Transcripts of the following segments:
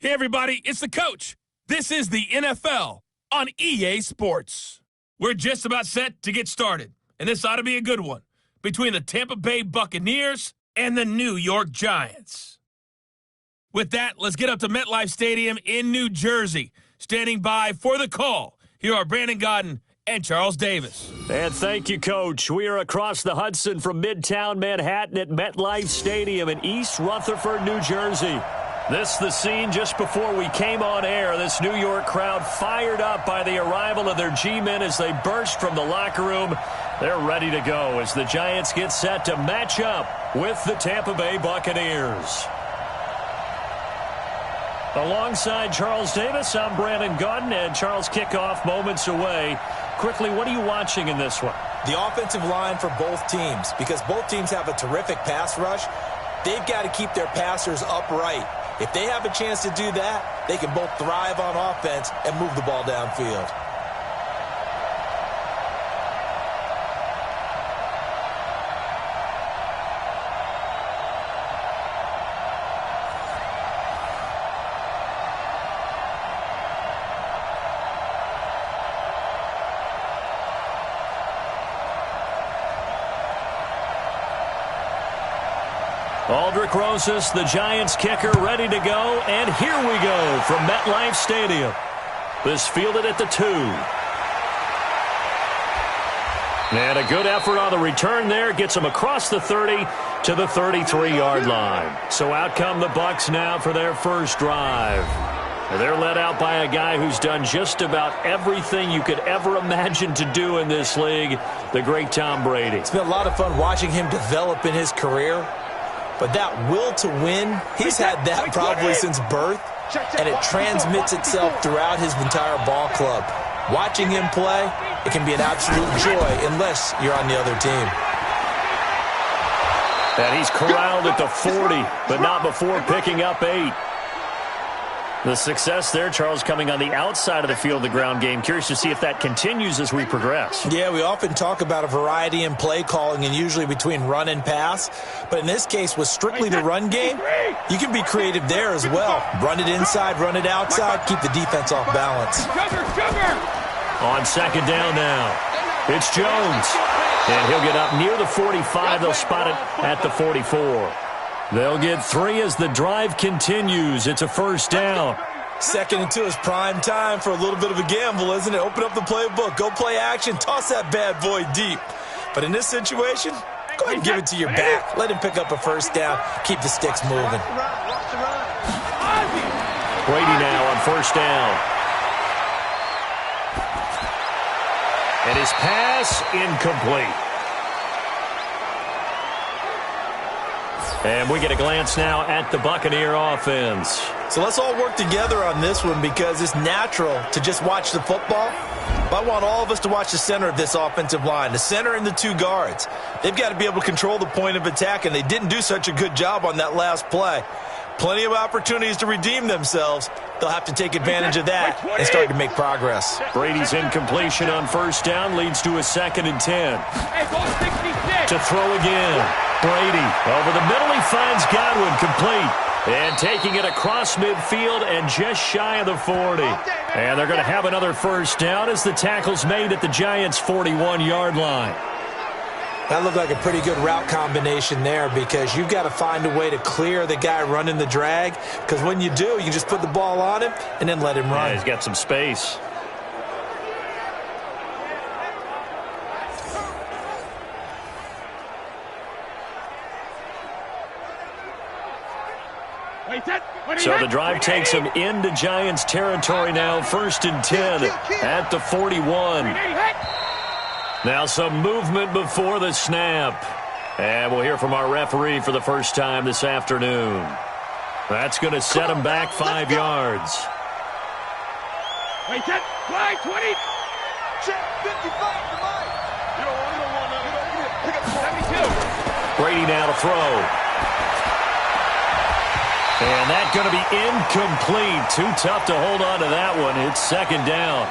Hey, everybody, it's the coach. This is the NFL on EA Sports. We're just about set to get started, and this ought to be a good one between the Tampa Bay Buccaneers and the New York Giants. With that, let's get up to MetLife Stadium in New Jersey. Standing by for the call, here are Brandon Godden and Charles Davis. And thank you, Coach. We are across the Hudson from Midtown Manhattan at MetLife Stadium in East Rutherford, New Jersey. This the scene just before we came on air. This New York crowd fired up by the arrival of their G-men as they burst from the locker room. They're ready to go as the Giants get set to match up with the Tampa Bay Buccaneers. Alongside Charles Davis, I'm Brandon Godden, and Charles, kickoff moments away. Quickly, what are you watching in this one? The offensive line for both teams, because both teams have a terrific pass rush. They've got to keep their passers upright. If they have a chance to do that, they can both thrive on offense and move the ball downfield. Aldrich Rosas, the Giants kicker, ready to go. And here we go from MetLife Stadium. This fielded at the 2. And a good effort on the return there. Gets them across the 30 to the 33-yard line. So out come the Bucs now for their first drive. They're led out by a guy who's done just about everything you could ever imagine to do in this league, the great Tom Brady. It's been a lot of fun watching him develop in his career. But that will to win, he's had that probably since birth, and it transmits itself throughout his entire ball club. Watching him play, it can be an absolute joy unless you're on the other team. And he's corralled at the 40, but not before picking up 8. The success there, Charles, coming on the outside of the field, the ground game. Curious to see if that continues as we progress. Yeah, we often talk about a variety in play calling and usually between run and pass. But in this case, with strictly the run game, you can be creative there as well. Run it inside, run it outside, keep the defense off balance. On second down now, it's Jones. And he'll get up near the 45. They'll spot it at the 44. They'll get 3 as the drive continues. It's a first down. Second into his prime time for a little bit of a gamble, isn't it? Open up the playbook, go play action, toss that bad boy deep. But in this situation, go ahead and give it to your back. Let him pick up a first down. Keep the sticks moving. Brady now on first down. And his pass incomplete. And we get a glance now at the Buccaneer offense. So let's all work together on this one because it's natural to just watch the football. But I want all of us to watch the center of this offensive line, the center and the 2 guards. They've got to be able to control the point of attack, and they didn't do such a good job on that last play. Plenty of opportunities to redeem themselves. They'll have to take advantage of that and start to make progress. Brady's incompletion on first down leads to a 2nd and 10. To throw again. Brady over the middle. He finds Godwin complete. And taking it across midfield and just shy of the 40. And they're going to have another first down as the tackle's made at the Giants' 41-yard line. That looked like a pretty good route combination there because you've got to find a way to clear the guy running the drag. Because when you do, you can just put the ball on him and then let him run. Yeah, he's got some space. So the drive takes him into Giants territory now. 1st and 10 at the 41. Now some movement before the snap. And we'll hear from our referee for the first time this afternoon. That's going to set him back 5 yards. Wait, set, fly, 20. Check, 55 for Mike. You don't want that. Pick up 72. Brady now to throw. And that's going to be incomplete. Too tough to hold on to that one. It's 2nd down.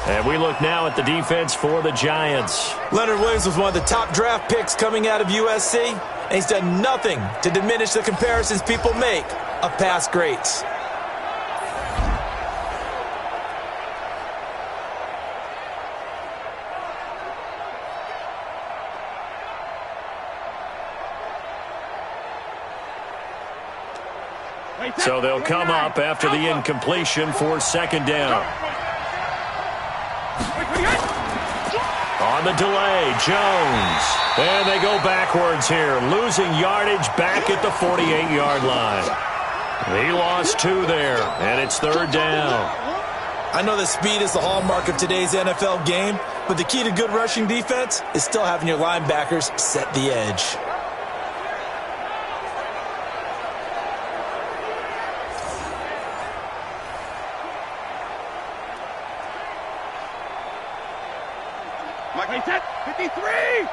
And we look now at the defense for the Giants. Leonard Williams was one of the top draft picks coming out of USC, and he's done nothing to diminish the comparisons people make of past greats. So they'll come up after the incompletion for second down. On the delay, Jones. And they go backwards here, losing yardage back at the 48-yard line. He lost 2 there, and it's third down. I know that speed is the hallmark of today's NFL game, but the key to good rushing defense is still having your linebackers set the edge. Mike, 53!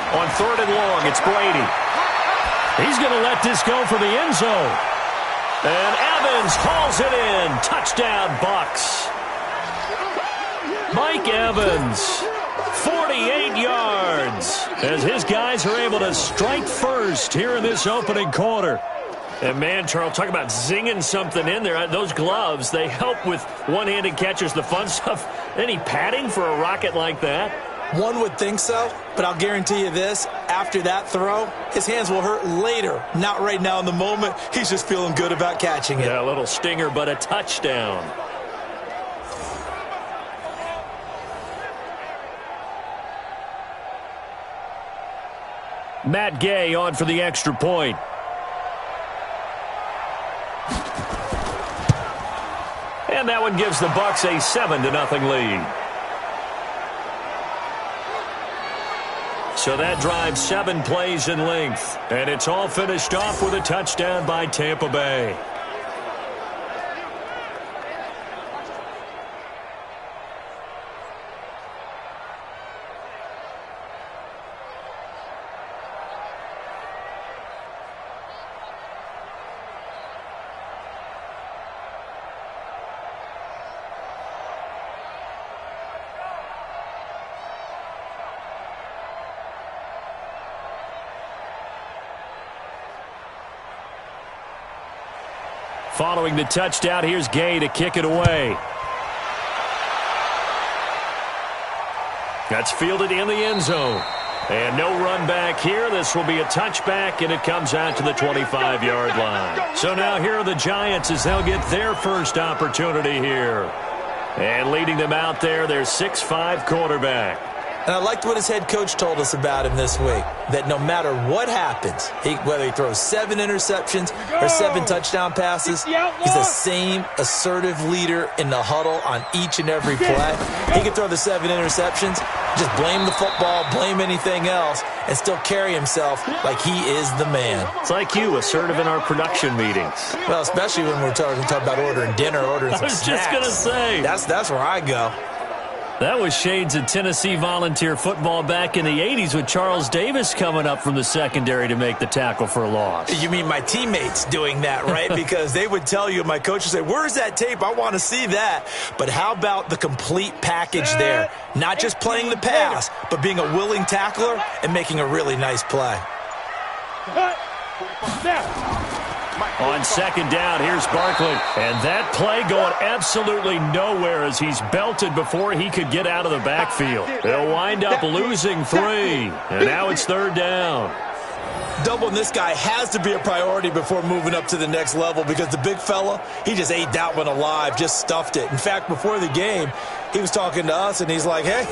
On third and long, it's Brady. He's going to let this go for the end zone. And Evans hauls it in. Touchdown, Bucs. Mike Evans, 48 yards, as his guys are able to strike first here in this opening quarter. And, man, Charles, talk about zinging something in there. Those gloves, they help with one-handed catchers, the fun stuff. Any padding for a rocket like that? One would think so, but I'll guarantee you this. After that throw, his hands will hurt later. Not right now in the moment. He's just feeling good about catching it. Yeah, a little stinger, but a touchdown. Matt Gay on for the extra point. And that one gives the Bucs a 7-0 lead. So that drives 7 plays in length. And it's all finished off with a touchdown by Tampa Bay. Following the touchdown, here's Gay to kick it away. That's fielded in the end zone. And no run back here. This will be a touchback, and it comes out to the 25-yard line. So now here are the Giants as they'll get their first opportunity here. And leading them out there, their 6'5" quarterback. And I liked what his head coach told us about him this week, that no matter what happens, whether he throws 7 interceptions or 7 touchdown passes, he's the same assertive leader in the huddle on each and every play. He can throw the 7 interceptions, just blame the football, blame anything else, and still carry himself like he is the man. It's like you, assertive in our production meetings. Well, especially when we're talking about ordering dinner, ordering some snacks. I was just going to say. That's where I go. That was shades of Tennessee volunteer football back in the 80s with Charles Davis coming up from the secondary to make the tackle for a loss. You mean my teammates doing that, right? Because they would tell you, my coach would say, where's that tape? I want to see that. But how about the complete package there? Not just playing the pass, but being a willing tackler and making a really nice play. On second down, here's Barkley. And that play going absolutely nowhere as he's belted before he could get out of the backfield. They'll wind up losing 3. And now it's third down. Doubling this guy has to be a priority before moving up to the next level because the big fella, he just ate that one alive, just stuffed it. In fact, before the game, he was talking to us, and he's like, hey,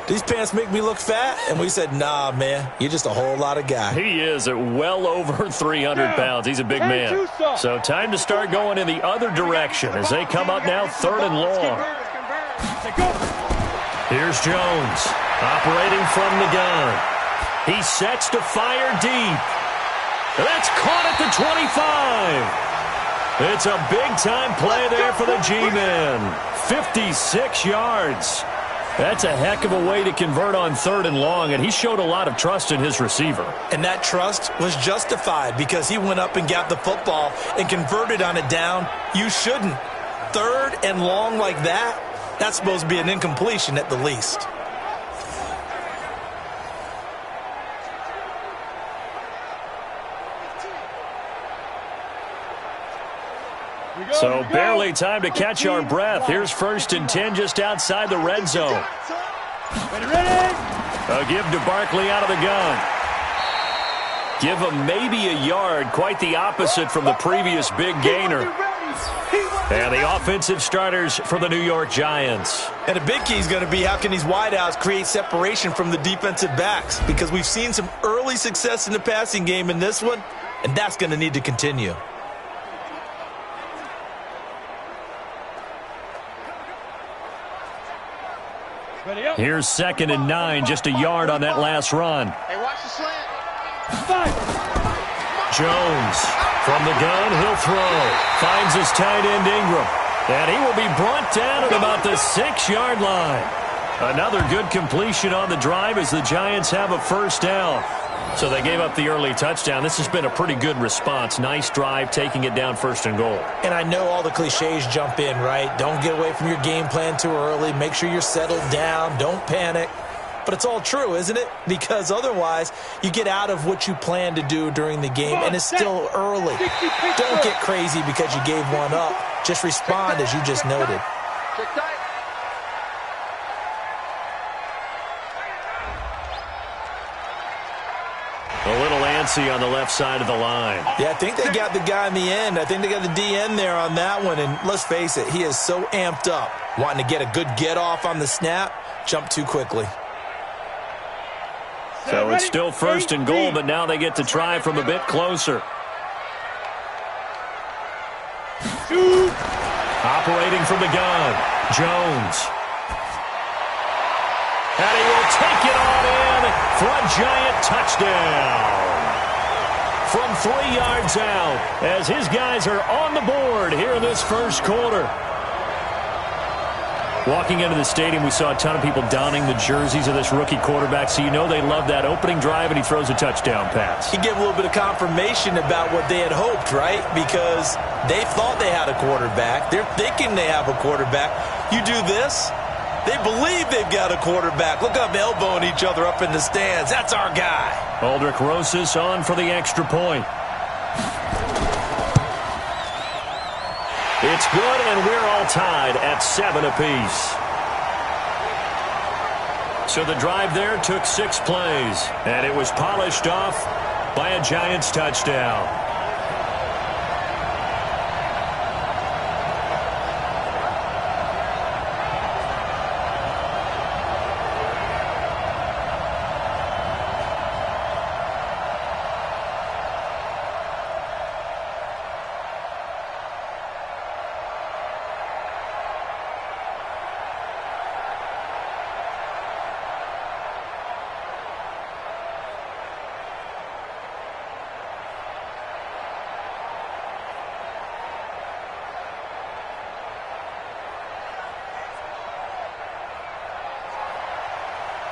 these pants make me look fat? And we said, nah, man, you're just a whole lot of guy. He is at well over 300 pounds. He's a big man. So time to start going in the other direction as they come up now third and long. Here's Jones operating from the gun. He sets to fire deep. That's caught at the 25. It's a big-time play there for the G-men. 56 yards. That's a heck of a way to convert on third and long, and he showed a lot of trust in his receiver. And that trust was justified because he went up and got the football and converted on a down. You shouldn't. Third and long like that, that's supposed to be an incompletion at the least. So barely time to catch our breath. Here's 1st and 10 just outside the red zone. A give to Barkley out of the gun. Give him maybe a yard, quite the opposite from the previous big gainer. And the offensive starters for the New York Giants. And a big key is going to be how can these wideouts create separation from the defensive backs? Because we've seen some early success in the passing game in this one, and that's going to need to continue. Here's 2nd and 9, just a yard on that last run. Hey, watch the slant. Jones from the gun, he'll throw. Finds his tight end Ingram. And he will be brought down at about the 6-yard line. Another good completion on the drive as the Giants have a 1st down. So they gave up the early touchdown. This has been a pretty good response. Nice drive, taking it down 1st and goal. And I know all the cliches jump in, right? Don't get away from your game plan too early. Make sure you're settled down. Don't panic. But it's all true, isn't it? Because otherwise, you get out of what you plan to do during the game, and it's still early. Don't get crazy because you gave one up. Just respond as you just noted. A little antsy on the left side of the line. Yeah, I think they got the guy in the end. I think they got the DN there on that one. And let's face it, he is so amped up, wanting to get a good get-off on the snap, jump too quickly. So it's still 1st and goal, but now they get to try from a bit closer. Operating from the gun, Jones. And he will take it on in for a Giant touchdown. From 3 yards out, as his guys are on the board here in this 1st quarter. Walking into the stadium, we saw a ton of people donning the jerseys of this rookie quarterback, so you know they love that opening drive, and he throws a touchdown pass. He gave a little bit of confirmation about what they had hoped, right? Because they thought they had a quarterback. They're thinking they have a quarterback. You do this, they believe they've got a quarterback. Look up, elbowing each other up in the stands. That's our guy. Aldrich Rosas on for the extra point. It's good, and we're all tied at 7 apiece. So the drive there took 6 plays, and it was polished off by a Giants touchdown.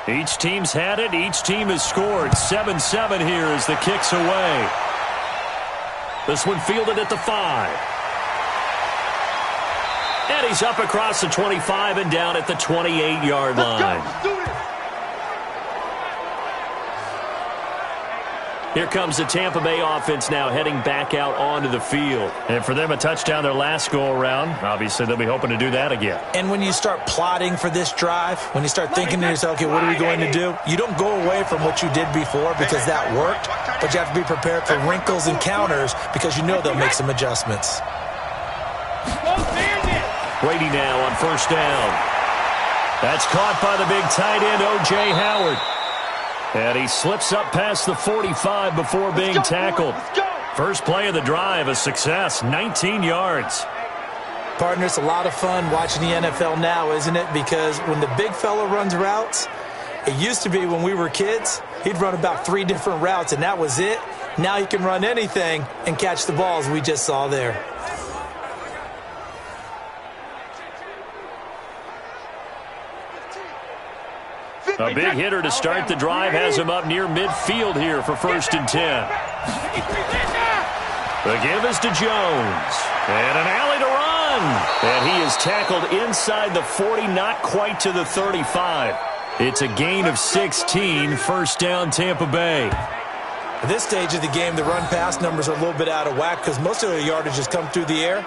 Each team's had it. Each team has scored. 7-7 here as the kick's away. This one fielded at the 5. And he's up across the 25 and down at the 28-yard line. Here comes the Tampa Bay offense now heading back out onto the field. And for them, a touchdown their last go-around. Obviously, they'll be hoping to do that again. And when you start plotting for this drive, when you start thinking to yourself, okay, what are we going to do? You don't go away from what you did before because that worked, but you have to be prepared for wrinkles and counters because you know they'll make some adjustments. Brady now on 1st down. That's caught by the big tight end, O.J. Howard. And he slips up past the 45 before being tackled. First play of the drive, a success, 19 yards. Partner, it's a lot of fun watching the NFL now, isn't it? Because when the big fella runs routes, it used to be when we were kids, he'd run about 3 different routes, and that was it. Now he can run anything and catch the balls we just saw there. A big hitter to start the drive has him up near midfield here for 1st and 10. The give is to Jones. And an alley to run. And he is tackled inside the 40, not quite to the 35. It's a gain of 16, 1st down Tampa Bay. At this stage of the game, the run-pass numbers are a little bit out of whack because most of the yardage has come through the air.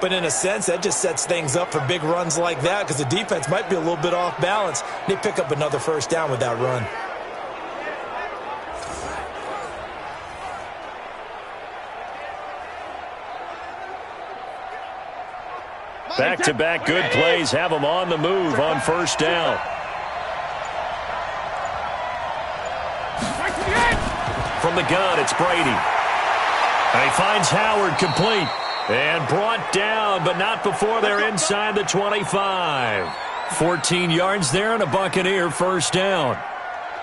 But in a sense, that just sets things up for big runs like that because the defense might be a little bit off balance. They pick up another first down with that run. Back-to-back good plays have them on the move on first down. From the gun, it's Brady. And he finds Howard complete. And brought down, but not before they're inside the 25. 14 yards there and a Buccaneer first down.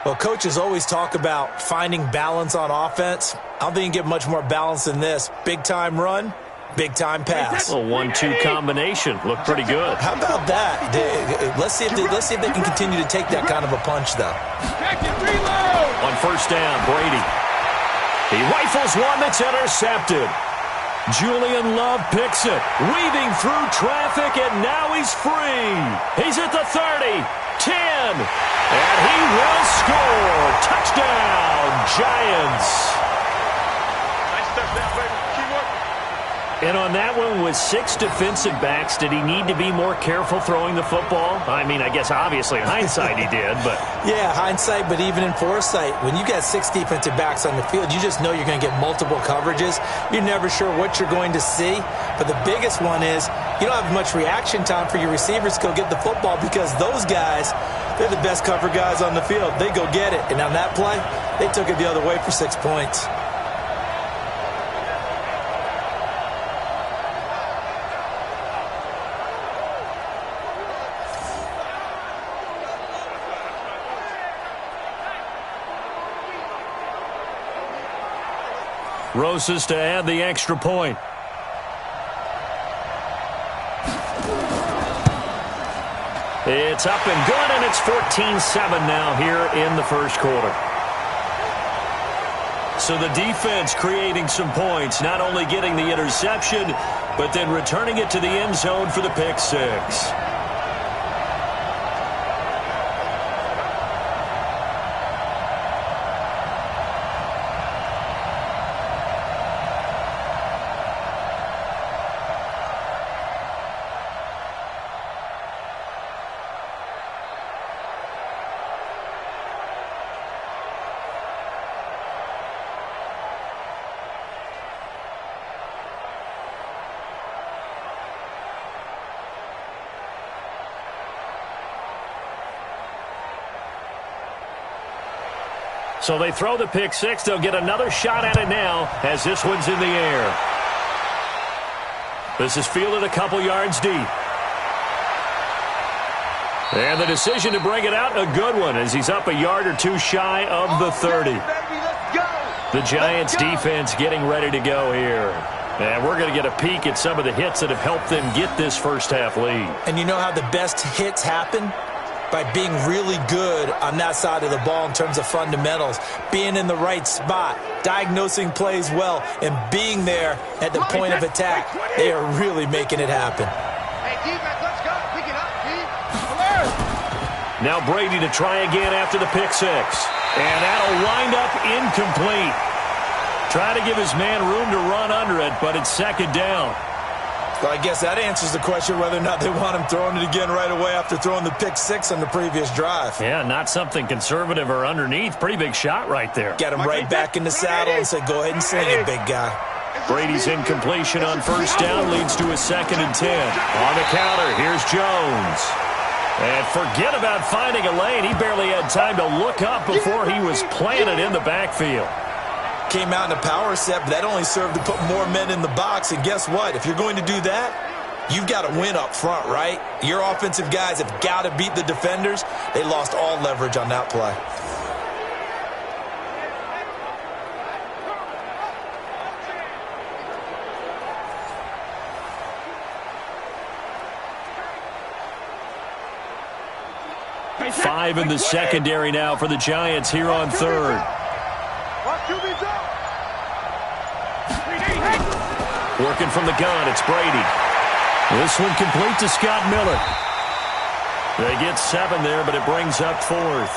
Well, coaches always talk about finding balance on offense. I don't think you can get much more balance than this. Big-time run, big-time pass. A 1-2 combination. Looked pretty good. How about that? Let's see if they can continue to take that kind of a punch, though. On first down, Brady. He rifles one that's intercepted. Julian Love picks it, weaving through traffic, and now he's free. He's at the 30, 10, and he will score. Touchdown, Giants. Nice touchdown, baby. Keep working. And on that one, with 6 defensive backs, did he need to be more careful throwing the football? I mean, I guess obviously in hindsight he did, but... Yeah, hindsight, but even in foresight, when you got 6 defensive backs on the field, you just know you're going to get multiple coverages. You're never sure what you're going to see. But the biggest one is you don't have much reaction time for your receivers to go get the football because those guys, they're the best cover guys on the field. They go get it. And on that play, they took it the other way for 6 points. Rosas to add the extra point. It's up and good, and it's 14-7 now here in the first quarter. So the defense creating some points, not only getting the interception, but then returning it to the end zone for the pick six. So they throw the pick six. They'll get another shot at it now as this one's in the air. This is fielded a couple yards deep. And the decision to bring it out, a good one, as he's up a yard or two shy of the 30. The Giants defense getting ready to go here. And we're going to get a peek at some of the hits that have helped them get this first half lead. And you know how the best hits happen? By being really good on that side of the ball in terms of fundamentals, being in the right spot, diagnosing plays well, and being there at the point of attack. They are really making it happen. Hey, defense, let's go. Pick it up, D. Now Brady to try again after the pick six. And that'll wind up incomplete. Try to give his man room to run under it, but it's second down. Well, I guess that answers the question whether or not they want him throwing it again right away after throwing the pick six on the previous drive. Yeah, not something conservative or underneath. Pretty big shot right there. Get him right back in the saddle and say, go ahead and sling it, big guy. Brady's incompletion on first down leads to a 2nd and 10. On the counter, here's Jones. And forget about finding a lane. He barely had time to look up before he was planted in the backfield. Came out in a power set, but that only served to put more men in the box. And guess what? If you're going to do that, you've got to win up front, right? Your offensive guys have got to beat the defenders. They lost all leverage on that play. Five in the secondary now for the Giants here on third. Working from the gun, it's Brady. This one complete to Scott Miller. They get 7 there, but it brings up 4th.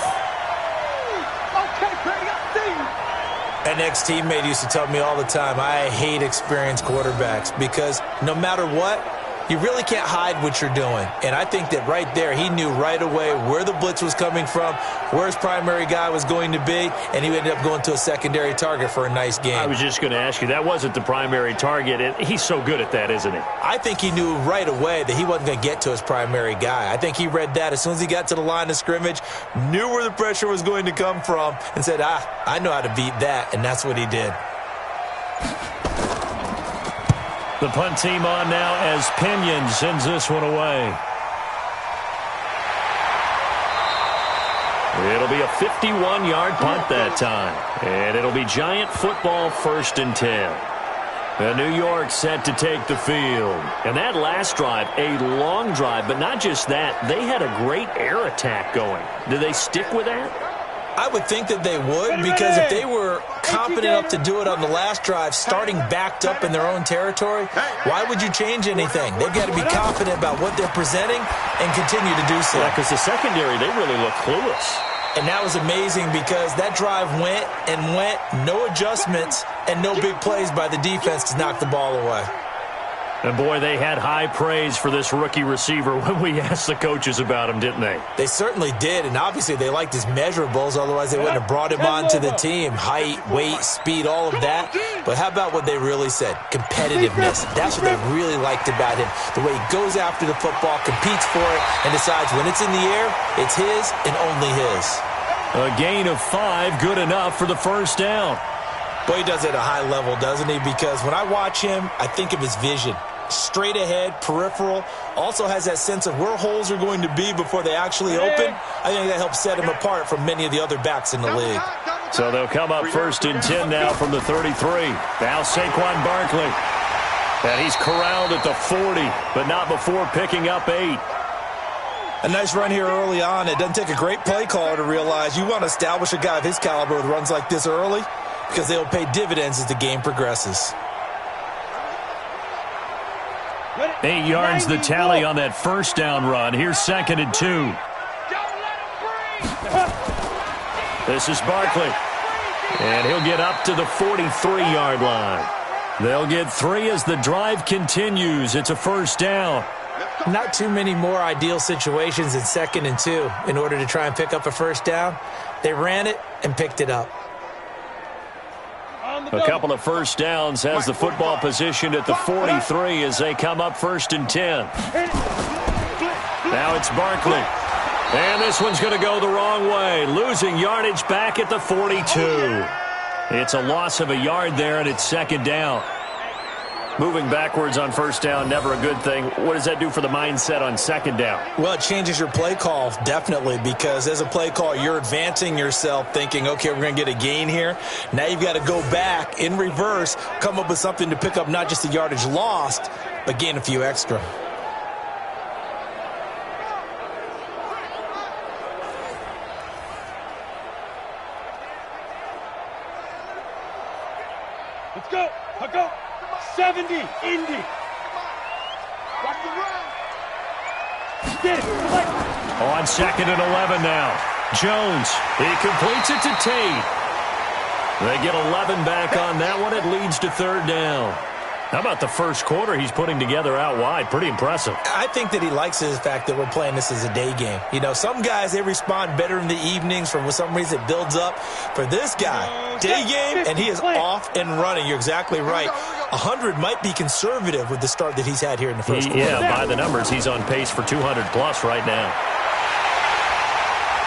An ex-teammate used to tell me all the time, I hate experienced quarterbacks because no matter what, you really can't hide what you're doing. And I think that right there, he knew right away where the blitz was coming from, where his primary guy was going to be, and he ended up going to a secondary target for a nice game. I was just going to ask you, that wasn't the primary target, and he's so good at that, isn't he? I think he knew right away that he wasn't going to get to his primary guy. I think he read that as soon as he got to the line of scrimmage, knew where the pressure was going to come from, and said, I know how to beat that, and that's what he did. The punt team on now as Pinion sends this one away. It'll be a 51-yard punt that time. And it'll be Giant football 1st and 10. And New York set to take the field. And that last drive, a long drive, but not just that. They had a great air attack going. Do they stick with that? I would think that they would, because if they were confident enough to do it on the last drive, starting backed up in their own territory, why would you change anything? They've got to be confident about what they're presenting and continue to do so. Yeah, because the secondary, they really look clueless. And that was amazing because that drive went and went, no adjustments, and no big plays by the defense to knock the ball away. And, boy, they had high praise for this rookie receiver when we asked the coaches about him, didn't they? They certainly did, and obviously they liked his measurables, otherwise they wouldn't have brought him onto the team. Height, weight, speed, all of that. But how about what they really said? Competitiveness. That's what they really liked about him. The way he goes after the football, competes for it, and decides when it's in the air, it's his and only his. A gain of 5, good enough for the first down. Boy, he does it at a high level, doesn't he? Because when I watch him, I think of his vision. Straight ahead, peripheral, also has that sense of where holes are going to be before they actually open. I think that helps set him apart from many of the other backs in the league. So they'll come up 1st and 10 now from the 33. Now Saquon Barkley. And he's corralled at the 40, but not before picking up 8. A nice run here early on. It doesn't take a great play caller to realize you want to establish a guy of his caliber with runs like this early, because they'll pay dividends as the game progresses. 8 yards the tally on that first down run. Here's 2nd and 2. This is Barkley. And he'll get up to the 43-yard line. They'll get 3 as the drive continues. It's a first down. Not too many more ideal situations in 2nd and 2 in order to try and pick up a first down. They ran it and picked it up. A couple of first downs has the football positioned at the 43 as they come up 1st and 10. Now it's Barkley. And this one's going to go the wrong way. Losing yardage back at the 42. It's a loss of a yard there, and it's 2nd down. Moving backwards on first down, never a good thing. What does that do for the mindset on 2nd down? Well, it changes your play call, definitely, because as a play call, you're advancing yourself thinking, okay, we're going to get a gain here. Now you've got to go back in reverse, come up with something to pick up not just the yardage lost, but gain a few extra. Let's go. Let's go. 70, Indy. Watch the run. Get it. On 2nd and 11 now. Jones, he completes it to Tate. They get 11 back on that one. It leads to 3rd down. How about the first quarter he's putting together out wide? Pretty impressive. I think that he likes the fact that we're playing this as a day game. You know, some guys, they respond better in the evenings. For some reason, it builds up. For this guy, day game, and he is off and running. You're exactly right. 100 might be conservative with the start that he's had here in the first quarter. Yeah, by the numbers, he's on pace for 200-plus right now.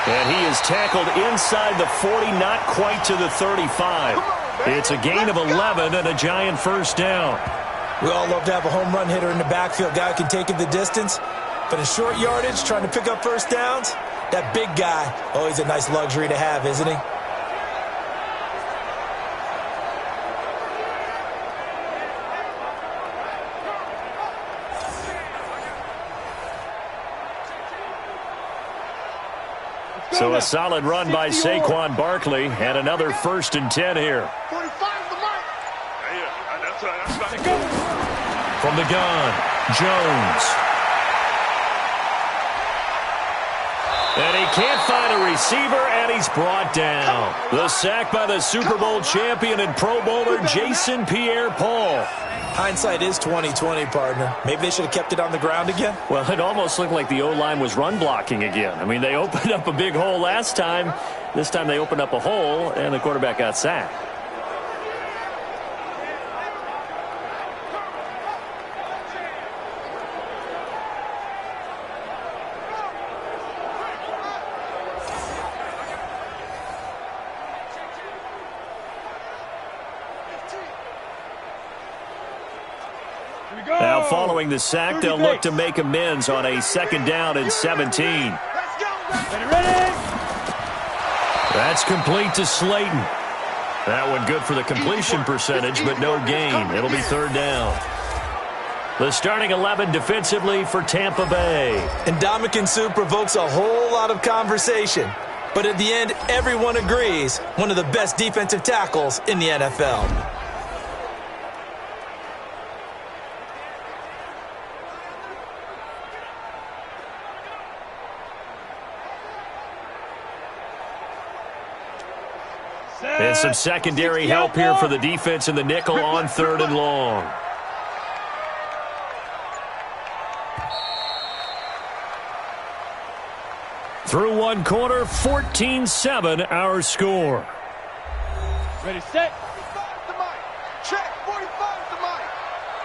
And he is tackled inside the 40, not quite to the 35. It's a gain of 11 and a Giant first down. We all love to have a home run hitter in the backfield. Guy can take it the distance. But in short yardage, trying to pick up first downs, that big guy, always a nice luxury to have, isn't he? So a solid run by Saquon Barkley and another 1st and 10 here. 45 the mark. From the gun, Jones. And he can't find a receiver, and he's brought down. The sack by the Super Bowl champion and Pro Bowler Jason Pierre-Paul. Hindsight is 20/20, partner. Maybe they should have kept it on the ground again. Well, it almost looked like the O-line was run blocking again. I mean, they opened up a big hole last time. This time they opened up a hole, and the quarterback got sacked. Now, following the sack, they'll look to make amends on a 2nd down and 17. That's complete to Slayton. That one good for the completion percentage, but no gain. It'll be 3rd down. The starting 11 defensively for Tampa Bay. And Ndamukong Suh provokes a whole lot of conversation. But at the end, everyone agrees, one of the best defensive tackles in the NFL. And some secondary help here for the defense in the nickel on 3rd and long. Through one quarter, 14-7 our score. Ready, set. 45 to Mike. Check. 45 to Mike.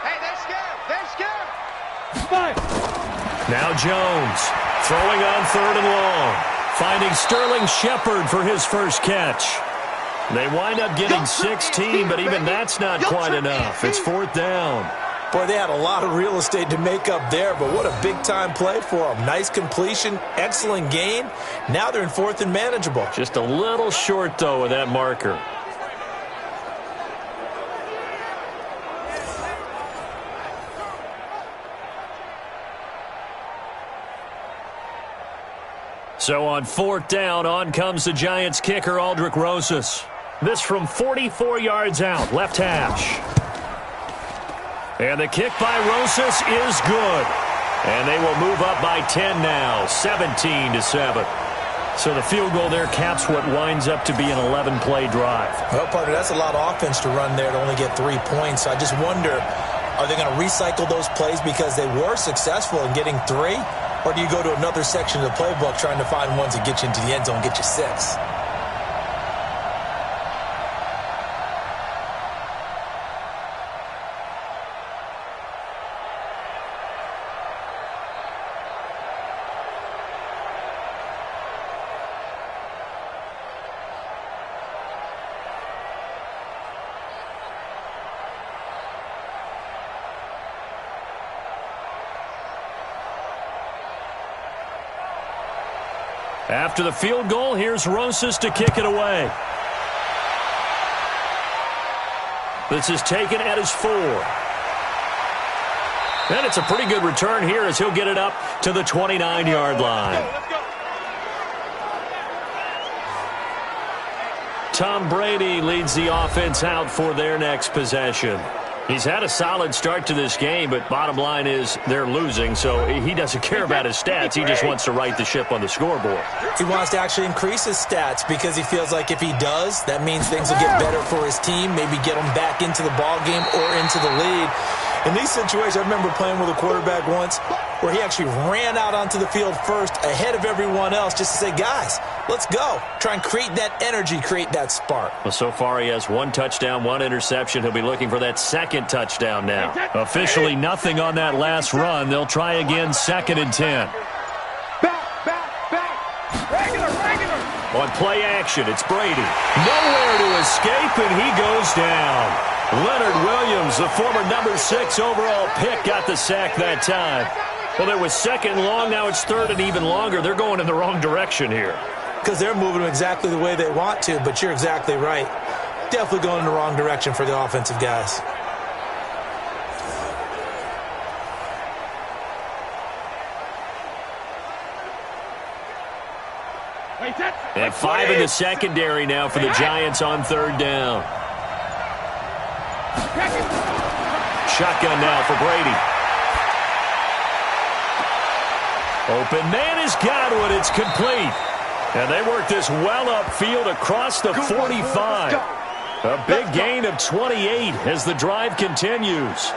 Hey, they're scared. They're scared. 5. Now Jones throwing on 3rd and long. Finding Sterling Shepard for his first catch. They wind up getting 16, but even that's not quite enough. It's 4th down. Boy, they had a lot of real estate to make up there, but what a big-time play for them. Nice completion, excellent gain. Now they're in 4th and manageable. Just a little short, though, with that marker. So on 4th down, on comes the Giants kicker, Aldrick Rosas. This from 44 yards out, left hash. And the kick by Rosas is good. And they will move up by 10 now, 17-7. So the field goal there caps what winds up to be an 11-play drive. Well, partner, that's a lot of offense to run there to only get 3 points. I just wonder, are they going to recycle those plays because they were successful in getting 3? Or do you go to another section of the playbook trying to find ones that get you into the end zone, get you 6? After the field goal, here's Rosas to kick it away. This is taken at his 4. And it's a pretty good return here as he'll get it up to the 29-yard line. Tom Brady leads the offense out for their next possession. He's had a solid start to this game, but bottom line is they're losing, so he doesn't care about his stats. He just wants to right the ship on the scoreboard. He wants to actually increase his stats because he feels like if he does, that means things will get better for his team, maybe get them back into the ball game or into the lead. In these situations, I remember playing with a quarterback once where he actually ran out onto the field first ahead of everyone else just to say, guys, let's go. Try and create that energy, create that spark. Well, so far he has 1 touchdown, 1 interception. He'll be looking for that 2nd touchdown now. Officially nothing on that last run. They'll try again, 2nd and 10. Back. Regular. On play action, it's Brady. Nowhere to escape, and he goes down. Leonard Williams, the former number 6 overall pick, got the sack that time. Well, there was 2nd and long. Now it's 3rd and even longer. They're going in the wrong direction here. Because they're moving them exactly the way they want to, but you're exactly right. Definitely going in the wrong direction for the offensive guys. And 5 in the secondary now for the Giants on 3rd down. Shotgun now for Brady. Open man has got it. It's complete. And they work this well upfield across the 45. A big gain of 28 as the drive continues.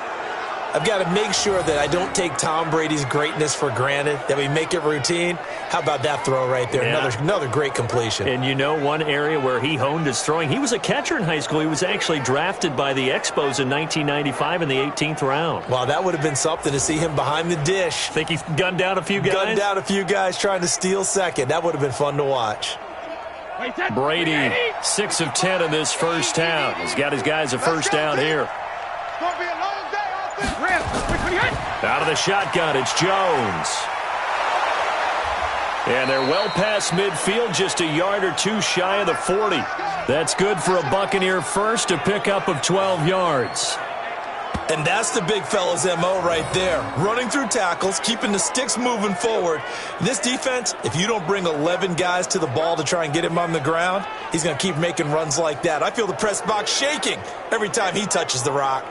I've got to make sure that I don't take Tom Brady's greatness for granted, that we make it routine. How about that throw right there? Yeah. Another great completion. And you know one area where he honed his throwing? He was a catcher in high school. He was actually drafted by the Expos in 1995 in the 18th round. Wow, that would have been something to see him behind the dish. Think he's gunned down a few guys? Gunned down a few guys trying to steal second. That would have been fun to watch. Brady, 6 of 10 in this first half. He's got his guys a first down here. Out of the shotgun, it's Jones. And they're well past midfield, just a yard or two shy of the 40. That's good for a Buccaneer first, a pickup of 12 yards. And that's the big fella's MO right there. Running through tackles, keeping the sticks moving forward. This defense, if you don't bring 11 guys to the ball to try and get him on the ground, he's going to keep making runs like that. I feel the press box shaking every time he touches the rock.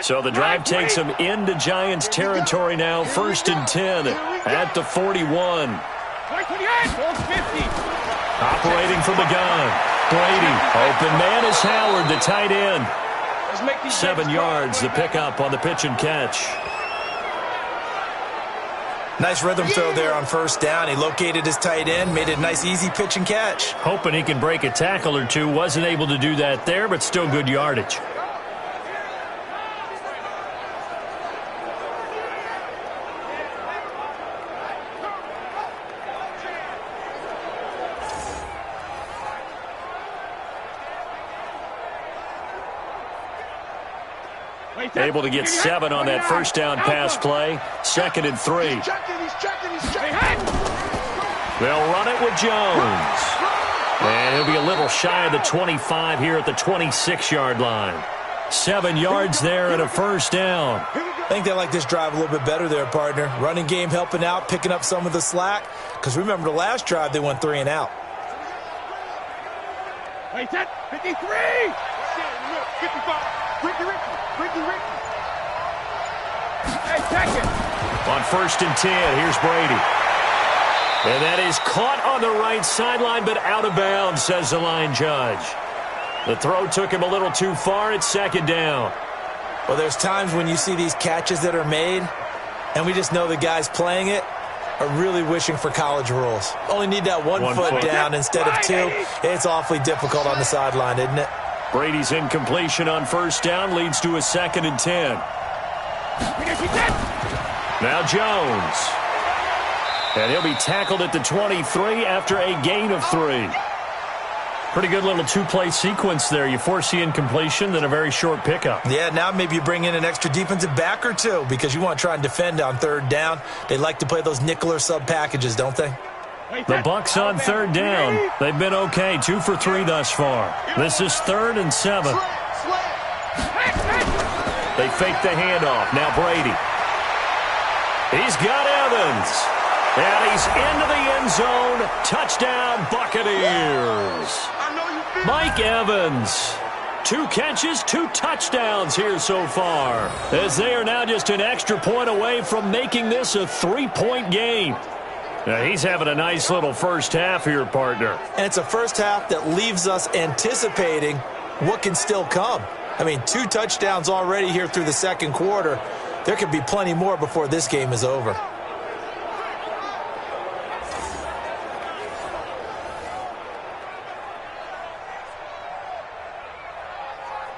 So the drive takes them into Giants territory now, 1st and 10 at the 41. Operating from the gun. Brady, open man is Howard, the tight end. 7 yards, the pickup on the pitch and catch. Nice rhythm throw there on first down. He located his tight end, made it a nice easy pitch and catch. Hoping he can break a tackle or two. Wasn't able to do that there, but still good yardage. Able to get 7 on that first down pass play. 2nd and 3. They'll run it with Jones. And he'll be a little shy of the 25 here at the 26-yard line. 7 yards there and a first down. I think they like this drive a little bit better there, partner. Running game helping out, picking up some of the slack. Because remember the last drive, they went 3 and out. 53! 55! Ricky. Hey, second. On 1st and 10, here's Brady. And that is caught on the right sideline, but out of bounds, says the line judge. The throw took him a little too far. It's 2nd down. Well, there's times when you see these catches that are made, and we just know the guys playing it are really wishing for college rules. Only need that one foot down instead of 2. It's awfully difficult on the sideline, isn't it? Brady's incompletion on first down leads to a 2nd and 10. Now Jones. And he'll be tackled at the 23 after a gain of 3. Pretty good little 2-play sequence there. You force the incompletion, then a very short pickup. Yeah, now maybe you bring in an extra defensive back or 2 because you want to try and defend on 3rd down. They like to play those nickel or sub packages, don't they? The Bucs on 3rd down. They've been okay, 2 for 3 thus far. This is 3rd and 7. They fake the handoff. Now Brady. He's got Evans. And he's into the end zone. Touchdown, Buccaneers. Mike Evans. 2 catches, 2 touchdowns here so far, as they are now just an extra point away from making this a 3-point game. Now, he's having a nice little first half here, partner. And it's a first half that leaves us anticipating what can still come. I mean, 2 touchdowns already here through the 2nd quarter. There could be plenty more before this game is over.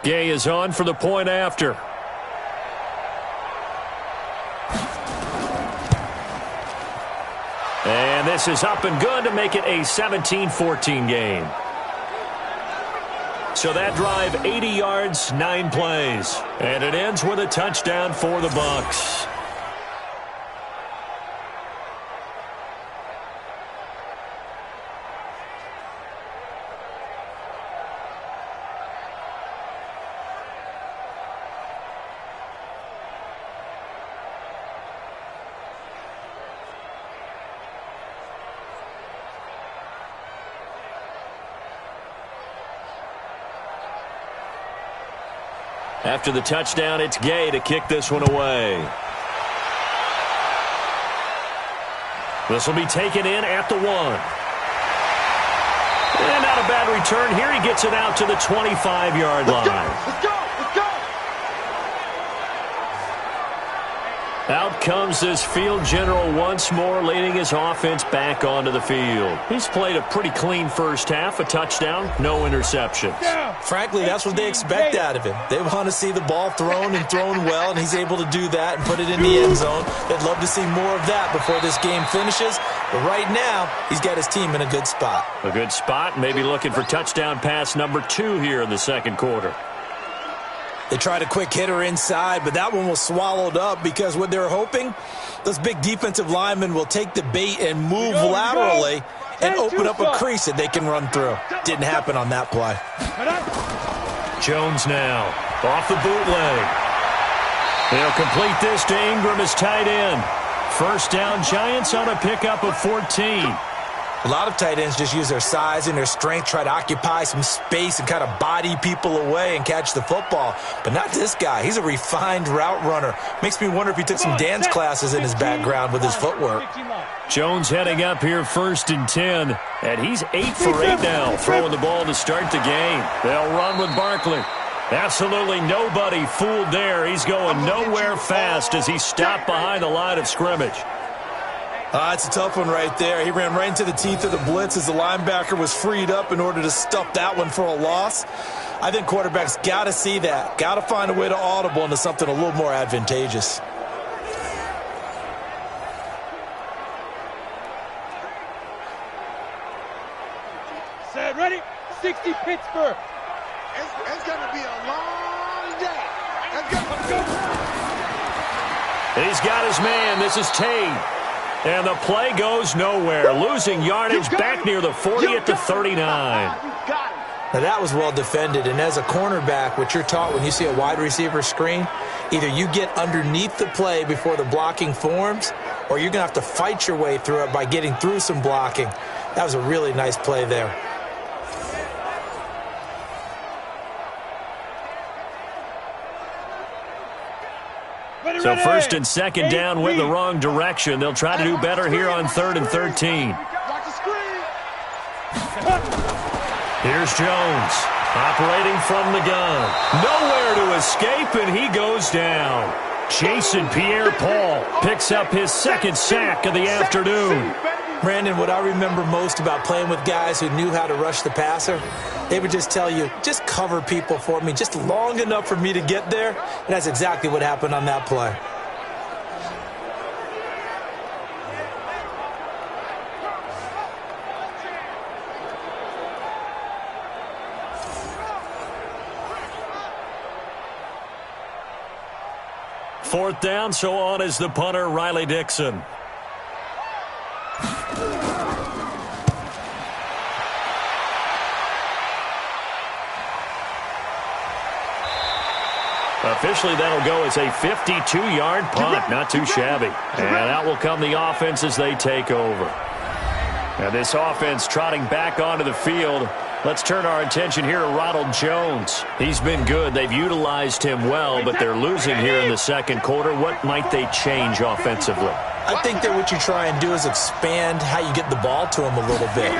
Gay is on for the point after. And this is up and good to make it a 17-14 game. So that drive, 80 yards, 9 plays. And it ends with a touchdown for the Bucs. After the touchdown, it's Gay to kick this one away. This will be taken in at the 1. And not a bad return here. He gets it out to the 25-yard line. Let's go! Out comes this field general once more, leading his offense back onto the field. He's played a pretty clean first half, a touchdown, no interceptions. Frankly, that's what they expect out of him. They want to see the ball thrown and thrown well, and he's able to do that and put it in the end zone. They'd love to see more of that before this game finishes. But right now, he's got his team in a good spot. A good spot, maybe looking for touchdown pass number 2 here in the second quarter. They tried a quick hitter inside, but that one was swallowed up because what they're hoping, those big defensive linemen will take the bait and move laterally and open up a crease that they can run through. Didn't happen on that play. Jones now off the bootleg. They'll complete this to Ingram as tight end. First down, Giants on a pickup of 14. A lot of tight ends just use their size and their strength, try to occupy some space and kind of body people away and catch the football. But not this guy. He's a refined route runner. Makes me wonder if he took some dance classes in his background with his footwork. Jones heading up here 1st and 10. And he's 8 for 8 now, throwing the ball to start the game. They'll run with Barkley. Absolutely nobody fooled there. He's going nowhere fast as he stopped behind the line of scrimmage. It's a tough one right there. He ran right into the teeth of the blitz as the linebacker was freed up in order to stuff that one for a loss. I think quarterbacks got to see that. Got to find a way to audible into something a little more advantageous. Set, ready? 60 Pittsburgh. It's going to be a long day. Let's go. He's got his man. This is Tate. And the play goes nowhere. Losing yardage back near the 40 at the 39. Now that was well defended. And as a cornerback, what you're taught when you see a wide receiver screen, either you get underneath the play before the blocking forms, or you're going to have to fight your way through it by getting through some blocking. That was a really nice play there. So 1st and 2nd down went the wrong direction. They'll try to do better here on 3rd and 13. Here's Jones operating from the gun. Nowhere to escape, and he goes down. Jason Pierre-Paul picks up his 2nd sack of the afternoon. Brandon, what I remember most about playing with guys who knew how to rush the passer, they would just tell you, just cover people for me, just long enough for me to get there. And that's exactly what happened on that play. Fourth down, so on is the punter, Riley Dixon. Officially, that'll go as a 52-yard punt. Not too shabby. And out will come the offense as they take over. Now this offense trotting back onto the field. Let's turn our attention here to Ronald Jones. He's been good. They've utilized him well, but they're losing here in the second quarter. What might they change offensively? I think that what you try and do is expand how you get the ball to him a little bit.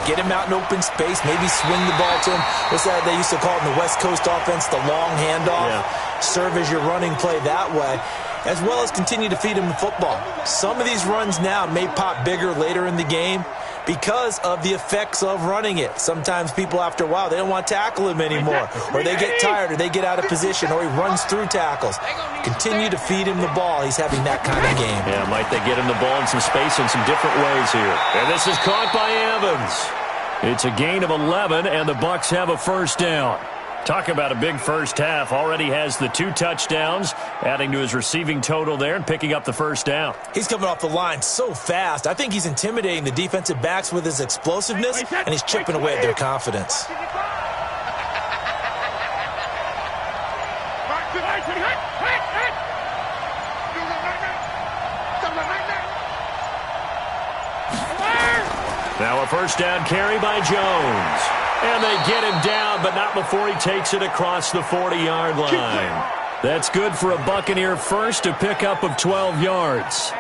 Get him out in open space, maybe swing the ball to him. What's that they used to call it in the West Coast offense, the long handoff? Yeah. Serve as your running play that way, as well as continue to feed him the football. Some of these runs now may pop bigger later in the game because of the effects of running it. Sometimes people, after a while, they don't want to tackle him anymore, or they get tired, or they get out of position, or he runs through tackles. Continue to feed him the ball. He's having that kind of game. Yeah, might they get him the ball in some space in some different ways here. And this is caught by Evans. It's a gain of 11, and the Bucs have a first down. Talk about a big first half. Already has the 2 touchdowns, adding to his receiving total there and picking up the first down. He's coming off the line so fast. I think he's intimidating the defensive backs with his explosiveness, and he's chipping away at their confidence. Now a first down carry by Jones. And they get him down, but not before he takes it across the 40-yard line. That's good for a Buccaneer first, a pickup of 12 yards.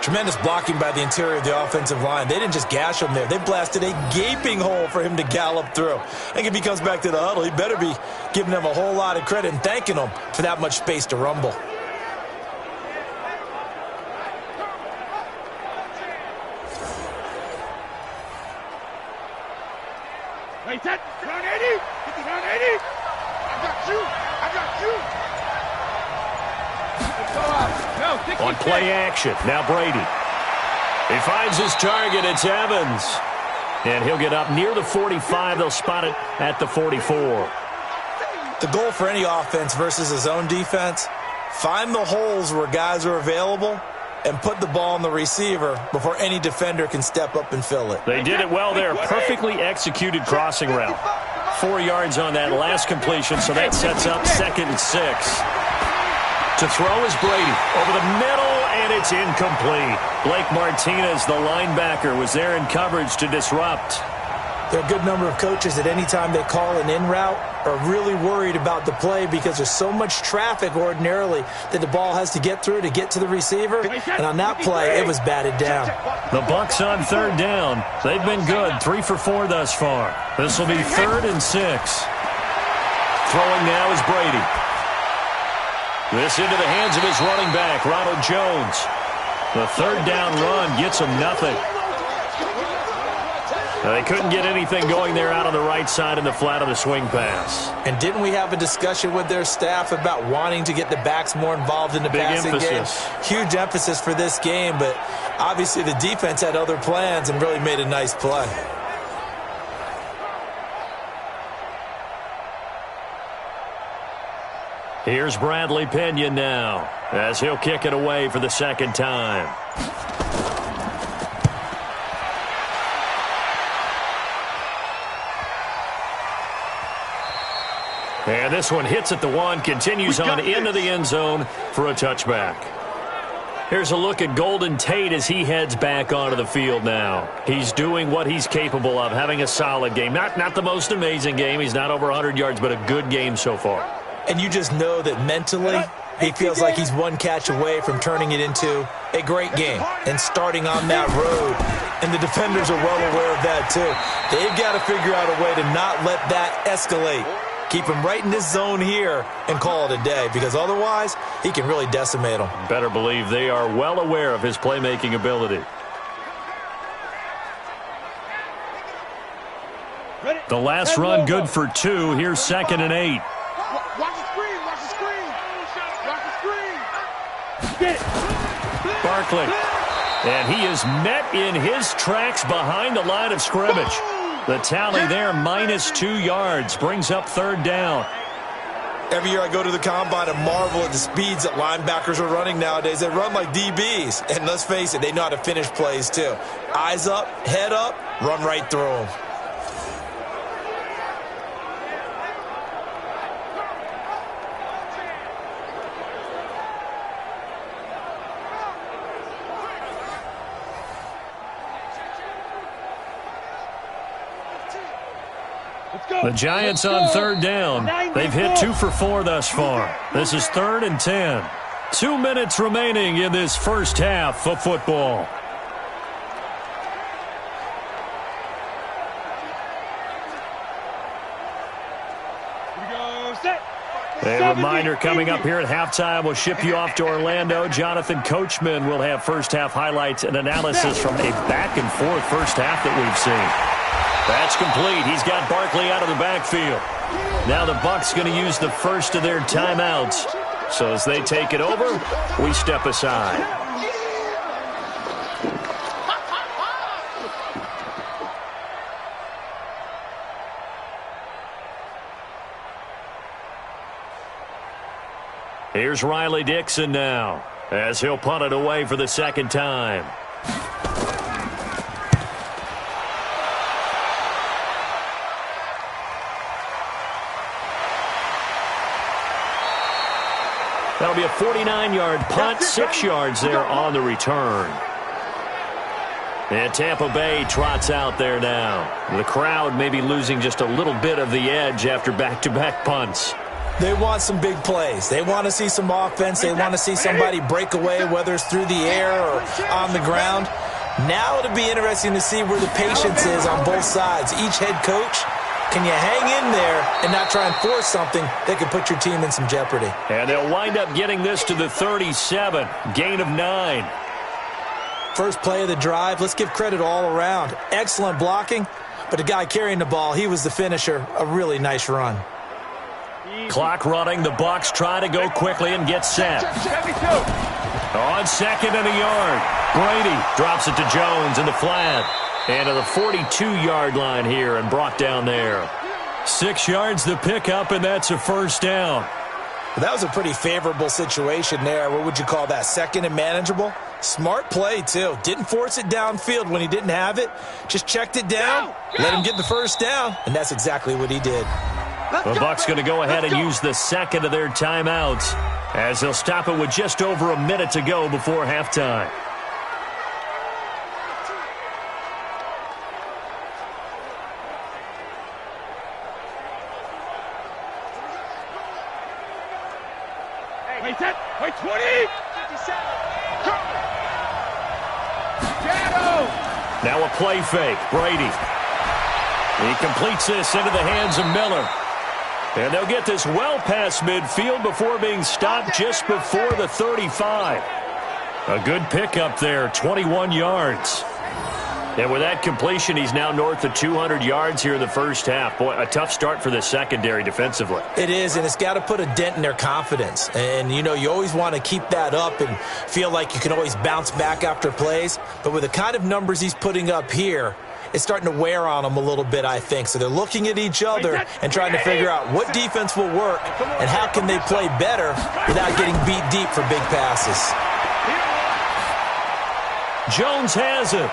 Tremendous blocking by the interior of the offensive line. They didn't just gash him there. They blasted a gaping hole for him to gallop through. I think if he comes back to the huddle, he better be giving them a whole lot of credit and thanking them for that much space to rumble. Wait, that round 80. Round 80. I got you. I got you. On play action, now Brady. He finds his target, it's Evans. And he'll get up near the 45. They'll spot it at the 44. The goal for any offense versus his own defense, find the holes where guys are available and put the ball on the receiver before any defender can step up and fill it. They did it well there. Perfectly executed crossing route. 4 yards on that last completion, so that sets up 2nd and 6. To throw is Brady. Over the middle, and it's incomplete. Blake Martinez, the linebacker, was there in coverage to disrupt. There are a good number of coaches that any time they call an in route are really worried about the play because there's so much traffic ordinarily that the ball has to get through to get to the receiver. And on that play, it was batted down. The Bucs on 3rd down. They've been good, 3 for 4 thus far. This will be 3rd and 6. Throwing now is Brady. This into the hands of his running back, Ronald Jones. The 3rd down run gets him nothing. They couldn't get anything going there out on the right side in the flat of the swing pass. And didn't we have a discussion with their staff about wanting to get the backs more involved in the passing game? Huge emphasis for this game, but obviously the defense had other plans and really made a nice play. Here's Bradley Pinion now, as he'll kick it away for the 2nd time. And this one hits at the 1, continues on into the end zone for a touchback. Here's a look at Golden Tate as he heads back onto the field now. He's doing what he's capable of, having a solid game. Not the most amazing game. He's not over 100 yards, but a good game so far. And you just know that mentally he feels like he's one catch away from turning it into a great game and starting on that road. And the defenders are well aware of that too. They've got to figure out a way to not let that escalate. Keep him right in this zone here and call it a day, because otherwise he can really decimate them. Better believe they are well aware of his playmaking ability. The last run good for 2. Here's 2nd and 8. Watch the screen. Watch the screen. Watch the screen. Get it. Barkley. And he is met in his tracks behind the line of scrimmage. The tally there, -2 yards, brings up 3rd down. Every year I go to the combine and marvel at the speeds that linebackers are running nowadays. They run like DBs. And let's face it, they know how to finish plays too. Eyes up, head up, run right through them. The Giants on 3rd down. They've hit 2 for 4 thus far. This is 3rd and 10. 2 minutes remaining in this first half of football. A reminder coming up here at halftime. We'll ship you off to Orlando. Jonathan Coachman will have first half highlights and analysis from a back-and-forth first half that we've seen. That's complete. He's got Barkley out of the backfield. Now the Bucs going to use the first of their timeouts. So as they take it over, we step aside. Here's Riley Dixon now, as he'll punt it away for the 2nd time. That'll be a 49-yard punt, 6 yards there on the return. And Tampa Bay trots out there now. The crowd may be losing just a little bit of the edge after back-to-back punts. They want some big plays. They want to see some offense. They want to see somebody break away, whether it's through the air or on the ground. Now it'll be interesting to see where the patience is on both sides. Each head coach, can you hang in there and not try and force something that could put your team in some jeopardy? And they'll wind up getting this to the 37, gain of 9. First play of the drive, let's give credit all around. Excellent blocking, but the guy carrying the ball, he was the finisher. A really nice run. Clock running, the Bucs try to go quickly and get set. On second and a yard, Brady drops it to Jones in the flat. And to the 42-yard line here and brought down there. 6 yards the pickup, and that's a first down. Well, that was a pretty favorable situation there. What would you call that? Second and manageable? Smart play, too. Didn't force it downfield when he didn't have it. Just checked it down, let him get the first down, and that's exactly what he did. The Bucs going to go ahead and use the second of their timeouts as they'll stop it with just over a minute to go before halftime. Wait, 20! Now a play fake, Brady. He completes this into the hands of Miller. And they'll get this well past midfield before being stopped just before the 35. A good pickup there, 21 yards. And with that completion, he's now north of 200 yards here in the first half. Boy, a tough start for the secondary defensively. It is, and it's got to put a dent in their confidence. And, you know, you always want to keep that up and feel like you can always bounce back after plays. But with the kind of numbers he's putting up here, it's starting to wear on them a little bit, I think. So they're looking at each other and trying to figure out what defense will work and how can they play better without getting beat deep for big passes. Jones has it.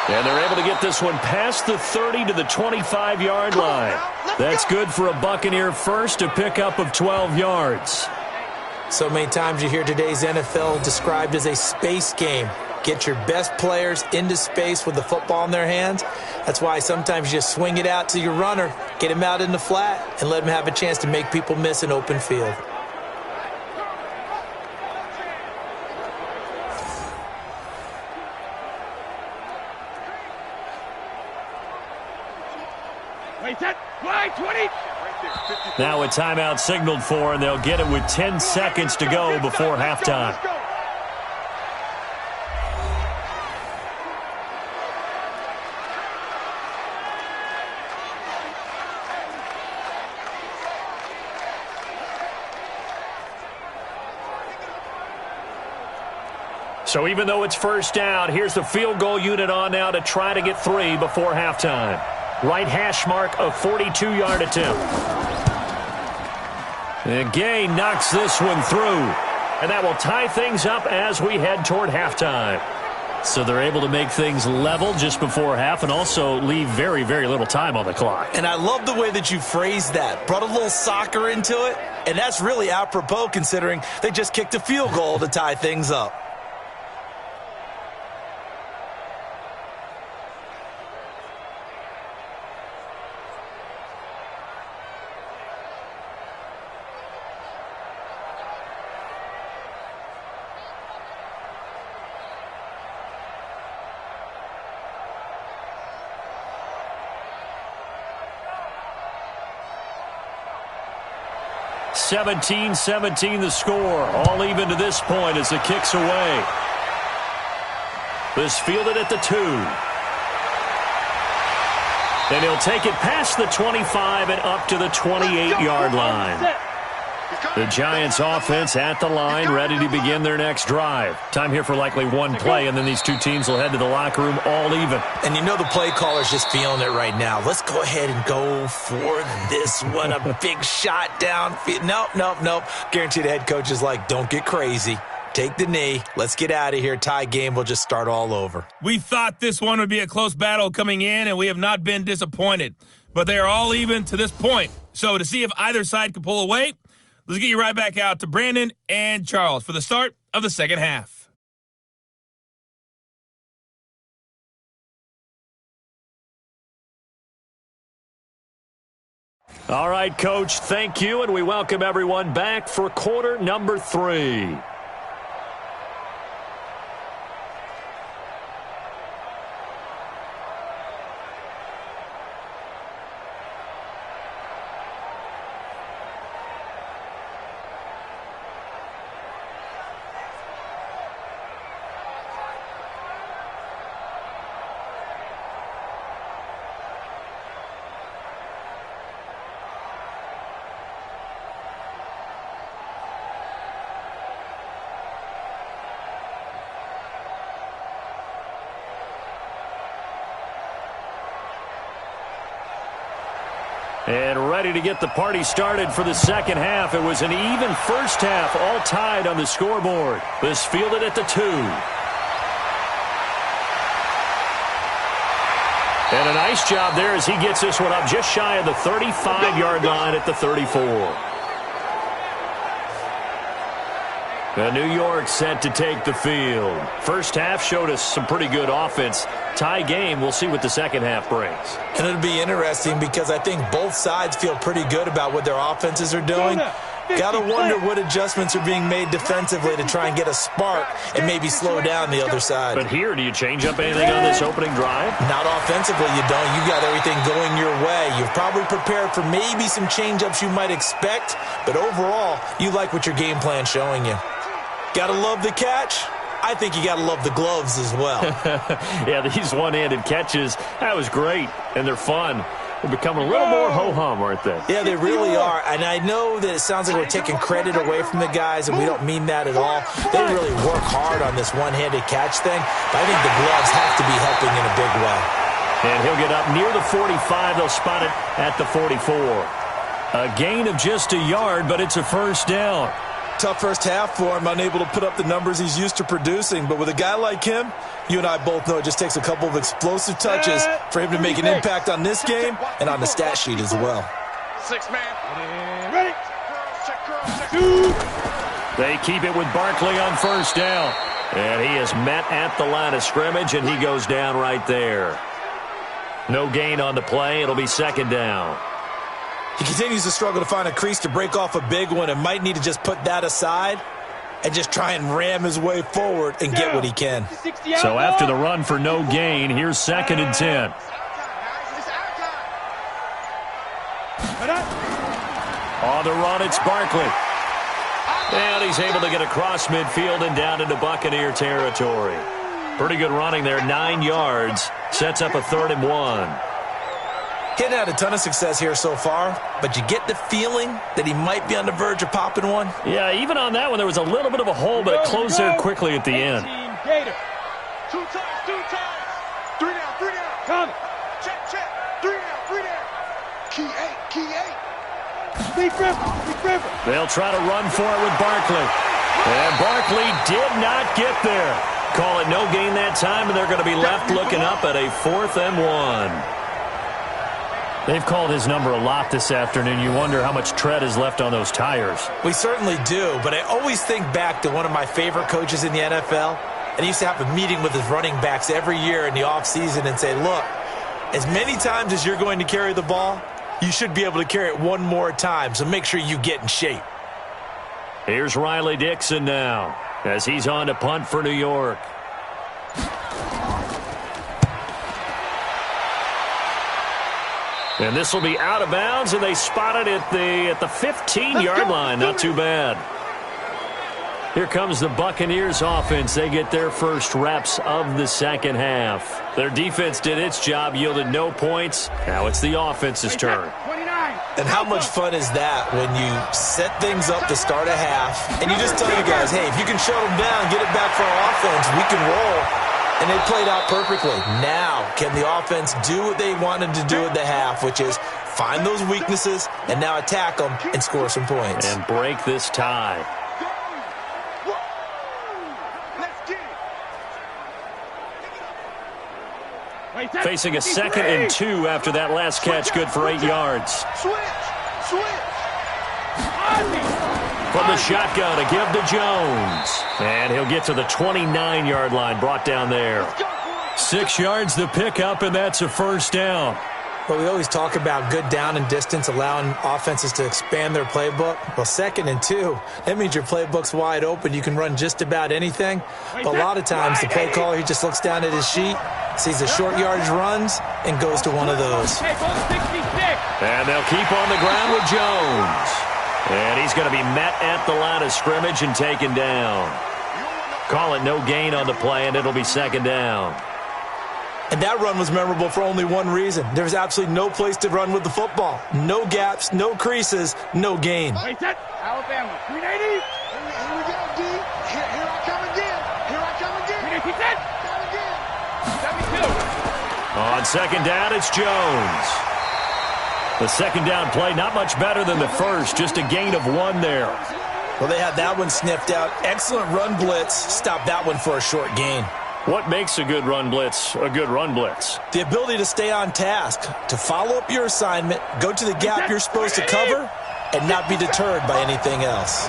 And they're able to get this one past the 30 to the 25-yard line. That's good for a Buccaneer first, a pickup of 12 yards. So many times you hear today's NFL described as a space game. Get your best players into space with the football in their hands. That's why sometimes you just swing it out to your runner, get him out in the flat, and let him have a chance to make people miss an open field. Now a timeout signaled for, and they'll get it with 10 seconds to go before halftime. So even though it's first down, here's the field goal unit on now to try to get 3 before halftime. Right hash mark, a 42-yard attempt. And Gay knocks this one through. And that will tie things up as we head toward halftime. So they're able to make things level just before half and also leave very, very little time on the clock. And I love the way that you phrased that. Brought a little soccer into it. And that's really apropos considering they just kicked a field goal to tie things up. (17-17) the score. All even to this point as the kick's away. This fielded at the 2. And he'll take it past the 25 and up to the 28-yard line. The Giants offense at the line, ready to begin their next drive. Time here for likely one play, and then these two teams will head to the locker room all even. And you know the play caller's just feeling it right now. Let's go ahead and go for this one. A big shot downfield. Nope. Guarantee the head coach is like, don't get crazy. Take the knee. Let's get out of here. Tie game. We'll just start all over. We thought this one would be a close battle coming in, and we have not been disappointed. But they are all even to this point. So to see if either side can pull away, let's get you right back out to Brandon and Charles for the start of the second half. All right, Coach, thank you, and we welcome everyone back for quarter number 3. And ready to get the party started for the second half. It was an even first half, all tied on the scoreboard. This fielded at the 2. And a nice job there as he gets this one up just shy of the 35-yard line at the 34. And New York set to take the field. First half showed us some pretty good offense. Tie game, we'll see what the second half brings. And it'll be interesting because I think both sides feel pretty good about what their offenses are doing. Got to wonder what adjustments are being made defensively to try and get a spark and maybe slow down the other side. But here, do you change up anything on this opening drive? Not offensively, you don't. You got everything going your way. You've probably prepared for maybe some change-ups you might expect, but overall, you like what your game plan's showing you. Got to love the catch. I think you got to love the gloves as well. Yeah, these one-handed catches, that was great, and they're fun. They're becoming a little more ho-hum, aren't they? Yeah, they really are. And I know that it sounds like we're taking credit away from the guys, and we don't mean that at all. They really work hard on this one-handed catch thing, but I think the gloves have to be helping in a big way. And he'll get up near the 45. They'll spot it at the 44. A gain of just a yard, but it's a first down. Tough first half for him, unable to put up the numbers he's used to producing. But with a guy like him, you and I both know it just takes a couple of explosive touches for him to make an impact on this game and on the stat sheet as well. 6 man. Ready. They keep it with Barkley on first down. And he is met at the line of scrimmage, and he goes down right there. No gain on the play. It'll be second down. He continues to struggle to find a crease to break off a big one and might need to just put that aside and just try and ram his way forward and get what he can. So after the run for no gain, here's 2nd and 10. On the run, it's Barkley. And he's able to get across midfield and down into Buccaneer territory. Pretty good running there, 9 yards. Sets up a 3rd and 1. He had a ton of success here so far, but you get the feeling that he might be on the verge of popping one. Yeah, even on that one, there was a little bit of a hole, but it closed there quickly at the end. 2 times, 2 times. 3 down, 3 down. Come. Check, check. 3 down, 3 down. Key 8. Deep river. They'll try to run for it with Barkley. And Barkley did not get there. Call it no gain that time, and they're going to be left looking up at a 4th and 1. They've called his number a lot this afternoon. You wonder how much tread is left on those tires. We certainly do, but I always think back to one of my favorite coaches in the NFL, and he used to have a meeting with his running backs every year in the offseason and say, look, as many times as you're going to carry the ball, you should be able to carry it one more time, so make sure you get in shape. Here's Riley Dixon now as he's on to punt for New York. And this will be out of bounds, and they spot it at the 15-yard line. Not too bad. Here comes the Buccaneers offense. They get their first reps of the second half. Their defense did its job, yielded no points. Now it's the offense's turn. And how much fun is that when you set things up to start a half, and you just tell your guys, hey, if you can shut them down, get it back for our offense, we can roll. And they played out perfectly. Now, can the offense do what they wanted to do at the half, which is find those weaknesses and now attack them and score some points. And break this tie. Facing a 2nd and 2 after that last catch, good for 8 yards. From the shotgun, a give to Jones. And he'll get to the 29-yard line, brought down there. 6 yards the pickup, and that's a first down. Well, we always talk about good down and distance, allowing offenses to expand their playbook. Well, 2nd and 2, that means your playbook's wide open. You can run just about anything. But a lot of times, the play caller, he just looks down at his sheet, sees the short yardage runs, and goes to one of those. And they'll keep on the ground with Jones. And he's going to be met at the line of scrimmage and taken down. Call it no gain on the play, and it'll be 2nd down. And that run was memorable for only one reason. There was absolutely no place to run with the football. No gaps, no creases, no gain. Wait, that Alabama, 380. Here we go, D. Here I come again. Here I come again. 380, come again. 72. On 2nd down, it's Jones. The 2nd down play, not much better than the first, just a gain of 1 there. Well, they had that one sniffed out. Excellent run blitz. Stopped that one for a short gain. What makes a good run blitz a good run blitz? The ability to stay on task, to follow up your assignment, go to the gap you're supposed to cover, and not be deterred by anything else.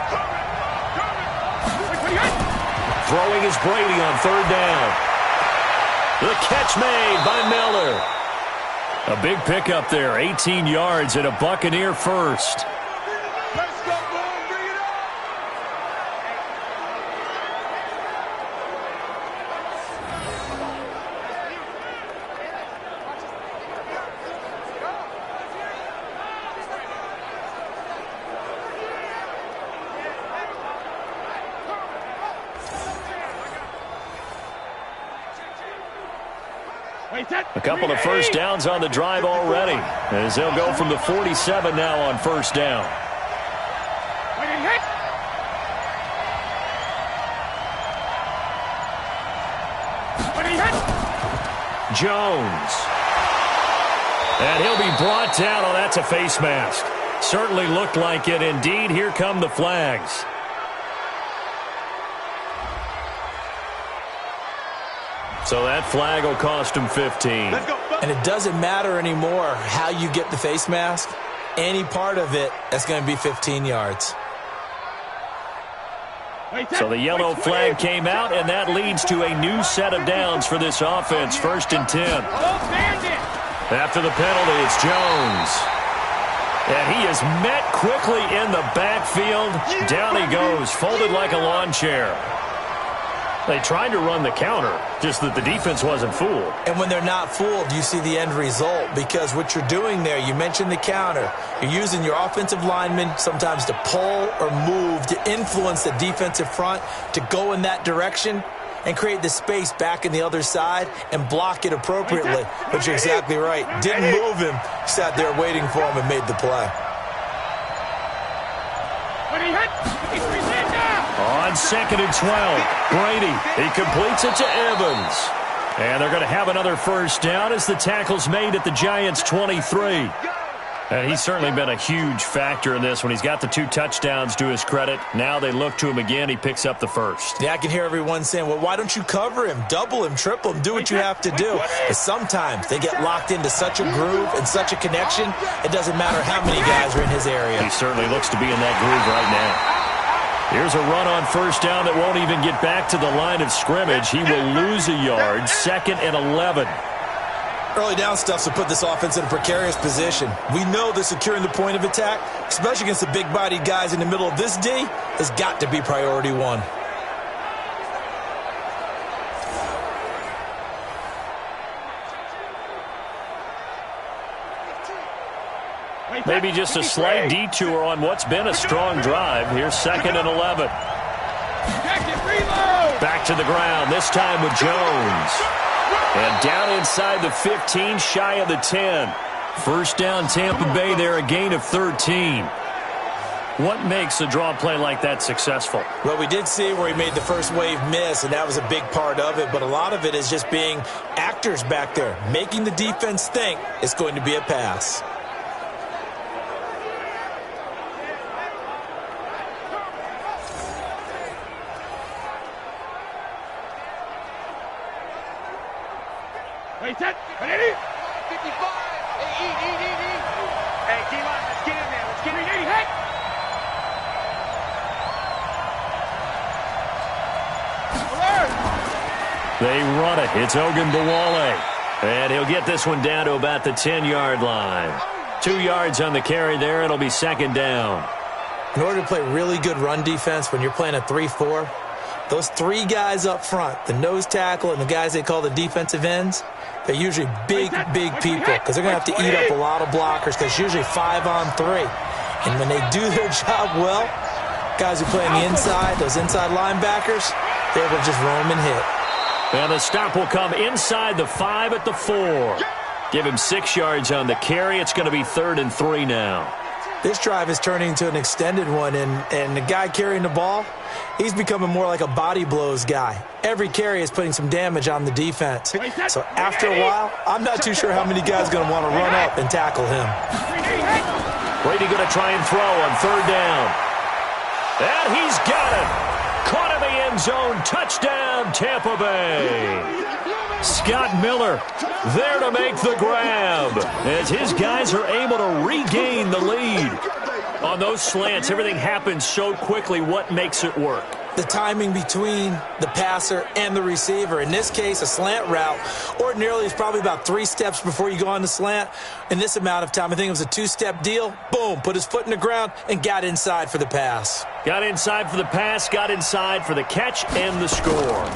Throwing is Brady on 3rd down. The catch made by Miller. A big pickup there, 18 yards and a Buccaneer first. Let's go, boy. Bring it on. A couple of first downs on the drive already, as they'll go from the 47 now on 1st down. Jones. And he'll be brought down. Oh, that's a face mask. Certainly looked like it. Indeed, here come the flags. So that flag will cost him 15. And it doesn't matter anymore how you get the face mask. Any part of it, that's going to be 15 yards. So the yellow flag came out, and that leads to a new set of downs for this offense. 1st and 10. After the penalty, it's Jones. And he is met quickly in the backfield. Down he goes, folded like a lawn chair. They tried to run the counter, just that the defense wasn't fooled. And when they're not fooled, you see the end result, because what you're doing there, you mentioned the counter. You're using your offensive linemen sometimes to pull or move, to influence the defensive front, to go in that direction and create the space back in the other side and block it appropriately. But you're exactly right. Didn't move him. Sat there waiting for him and made the play. On 2nd and 12, Brady, he completes it to Evans. And they're going to have another first down as the tackle's made at the Giants' 23. And he's certainly been a huge factor in this when he's got the 2 touchdowns to his credit. Now they look to him again. He picks up the first. Yeah, I can hear everyone saying, well, why don't you cover him, double him, triple him, do what you have to do. But sometimes they get locked into such a groove and such a connection, it doesn't matter how many guys are in his area. He certainly looks to be in that groove right now. Here's a run on 1st down that won't even get back to the line of scrimmage. He will lose a yard. 2nd and 11. Early down stuff to put this offense in a precarious position. We know that securing the point of attack, especially against the big-bodied guys in the middle of this D, has got to be priority 1. Maybe just a slight detour on what's been a strong drive. Here's 2nd and 11. Back to the ground, this time with Jones. And down inside the 15, shy of the 10. 1st down, Tampa Bay there, a gain of 13. What makes a draw play like that successful? Well, we did see where he made the first wave miss, and that was a big part of it. But a lot of it is just being actors back there, making the defense think it's going to be a pass. Wait, set, 55. Hey, eat. Hey, D-line, let's get in there. Let's get in there. Hey! They run it. It's Ogunbowale. And he'll get this one down to about the 10-yard line. 2 yards on the carry there. It'll be second down. In order to play really good run defense when you're playing a 3-4, those 3 guys up front, the nose tackle and the guys they call the defensive ends, they're usually big people because they're going to have to eat up a lot of blockers because it's usually 5-on-3. And when they do their job well, guys who play on the inside, those inside linebackers, they're able to just roam and hit. And the stop will come inside the 5 at the 4. Give him 6 yards on the carry. It's going to be 3rd and 3 now. This drive is turning into an extended one, and the guy carrying the ball, he's becoming more like a body blows guy. Every carry is putting some damage on the defense. So after a while, I'm not too sure how many guys are going to want to run up and tackle him. Brady going to try and throw on 3rd down. And he's got it. Caught in the end zone. Touchdown, Tampa Bay. Scott Miller there to make the grab as his guys are able to regain the lead. On those slants, everything happens so quickly. What makes it work? The timing between the passer and the receiver. In this case, a slant route ordinarily is probably about 3 steps before you go on the slant. In this amount of time, I think it was a 2-step deal. Boom, put his foot in the ground and got inside for the pass. Got inside for the pass, got inside for the catch and the score.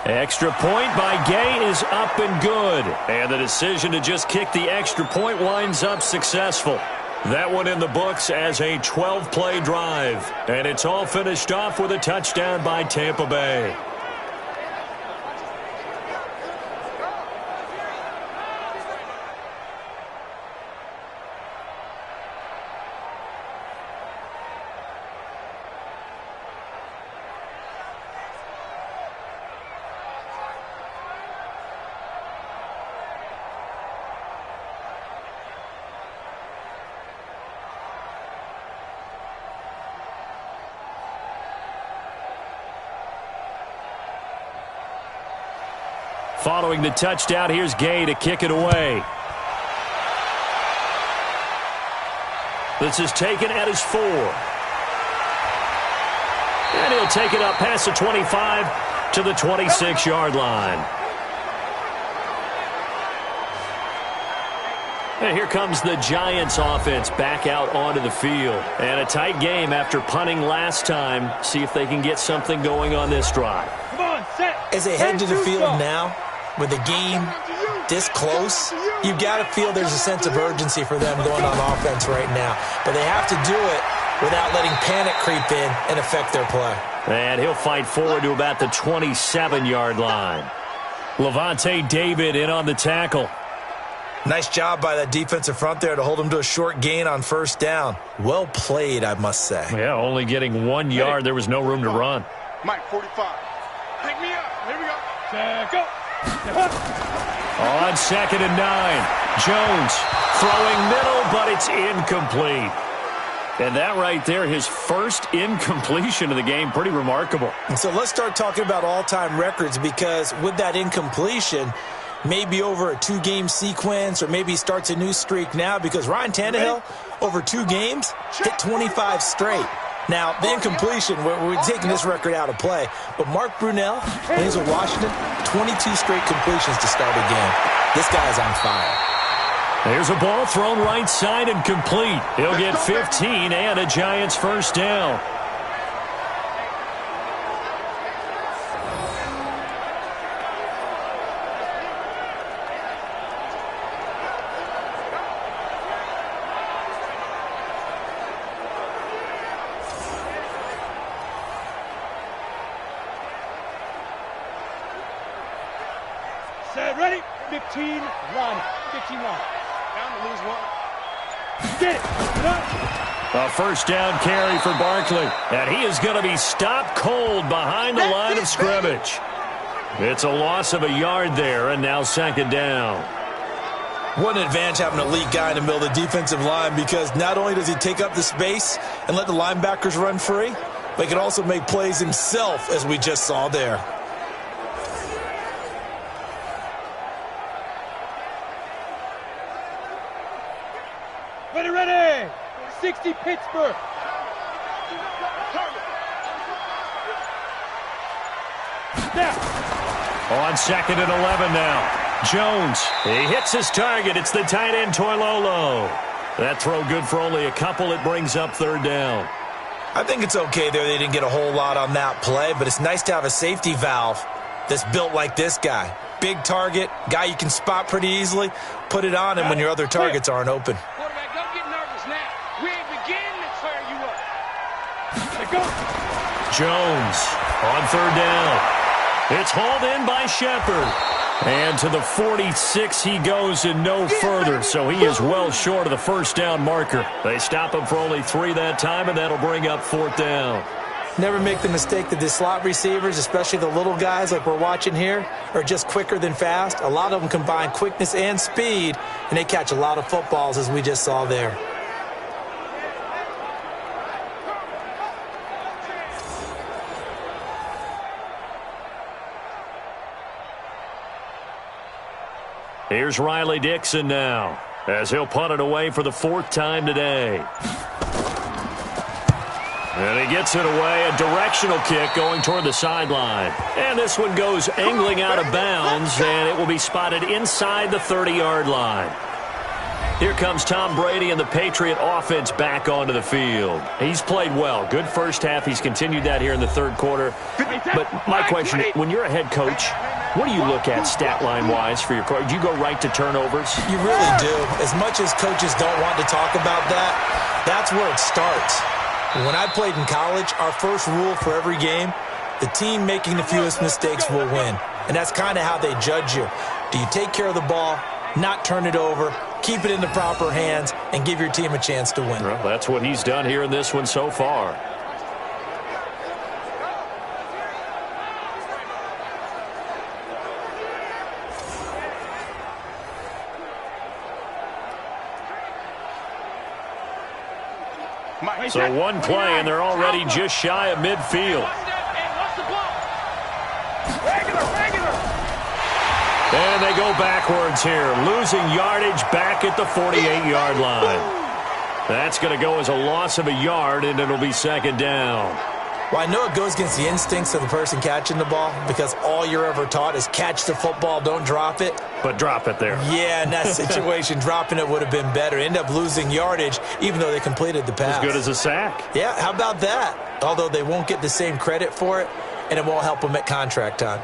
Extra point by Gay is up and good. And the decision to just kick the extra point winds up successful. That one in the books as a 12-play drive. And it's all finished off with a touchdown by Tampa Bay. Following the touchdown, here's Gay to kick it away. This is taken at his 4. And he'll take it up past the 25 to the 26-yard line. And here comes the Giants offense back out onto the field. And a tight game after punting last time. See if they can get something going on this drive. Come on, set. As they head to the field now, with the game this close, you've got to feel there's a sense of urgency for them going on offense right now. But they have to do it without letting panic creep in and affect their play. And he'll fight forward to about the 27-yard line. Levante David in on the tackle. Nice job by that defensive front there to hold him to a short gain on 1st down. Well played, I must say. Yeah, only getting 1 yard. There was no room to run. Mike, 45. Pick me up. Here we go. Set, go. On 2nd and 9, Jones throwing middle, but it's incomplete. And that right there, his first incompletion of the game, pretty remarkable. So let's start talking about all-time records, because with that incompletion, maybe over a 2-game sequence, or maybe he starts a new streak now, because Ryan Tannehill, over 2 games, hit 25 straight. Now, the incompletion, we're taking this record out of play. But Mark Brunell, when he's with Washington, 22 straight completions to start a game. This guy's on fire. There's a ball thrown right side and complete. He'll get 15 and a Giants 1st down. Set, ready? 15, run. 15, run. Down to lose 1. Get it. A 1st down carry for Barkley. And he is going to be stopped cold behind the line of scrimmage. It's a loss of a yard there, and now 2nd down. What an advantage having an elite guy in the middle of the defensive line, because not only does he take up the space and let the linebackers run free, but he can also make plays himself, as we just saw there. Ready, ready. 60 Pittsburgh. Now. On 2nd and 11 now. Jones, he hits his target. It's the tight end, Toilolo. That throw good for only a couple. It brings up 3rd down. I think it's okay there. They didn't get a whole lot on that play, but it's nice to have a safety valve that's built like this guy. Big target, guy you can spot pretty easily. Put it on him when your other targets aren't open. Quarterback, don't get nervous now. We ain't beginning to clear you up. Let go. Jones on 3rd down. It's hauled in by Shepard. And to the 46 he goes and no further, so he is well short of the 1st down marker. They stop him for only 3 that time, and that'll bring up 4th down. Never make the mistake that the slot receivers, especially the little guys like we're watching here, are just quicker than fast. A lot of them combine quickness and speed, and they catch a lot of footballs, as we just saw there. Here's Riley Dixon now, as he'll punt it away for the 4th time today. And he gets it away, a directional kick going toward the sideline. And this one goes angling out of bounds, and it will be spotted inside the 30-yard line. Here comes Tom Brady and the Patriot offense back onto the field. He's played well. Good first half. He's continued that here in the 3rd quarter. But my question, when you're a head coach, what do you look at stat line-wise for your coach? Do you go right to turnovers? You really do. As much as coaches don't want to talk about that, that's where it starts. When I played in college, our first rule for every game, the team making the fewest mistakes will win. And that's kind of how they judge you. Do you take care of the ball, not turn it over, keep it in the proper hands, and give your team a chance to win? Well, that's what he's done here in this one so far. So one play, and they're already just shy of midfield. And they go backwards here, losing yardage back at the 48-yard line. That's going to go as a loss of a yard, and it'll be 2nd down. Well, I know it goes against the instincts of the person catching the ball because all you're ever taught is catch the football, don't drop it. But drop it there. Yeah, in that situation, dropping it would have been better. End up losing yardage even though they completed the pass. As good as a sack. Yeah, how about that? Although they won't get the same credit for it, and it won't help them at contract time.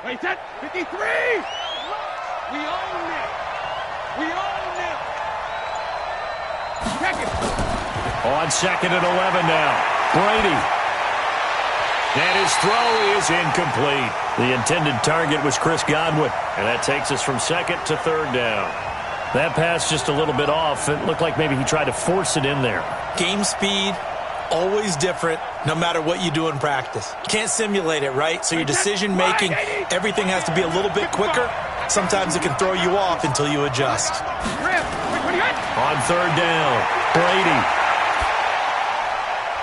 Wait, that 53! We own it! We own it! Check it! On 2nd and 11 now. Brady. And his throw is incomplete. The intended target was Chris Godwin. And that takes us from 2nd to 3rd down. That pass just a little bit off. It looked like maybe he tried to force it in there. Game speed, always different, no matter what you do in practice. You can't simulate it, right? So your decision-making, everything has to be a little bit quicker. Sometimes it can throw you off until you adjust. On 3rd down, Brady.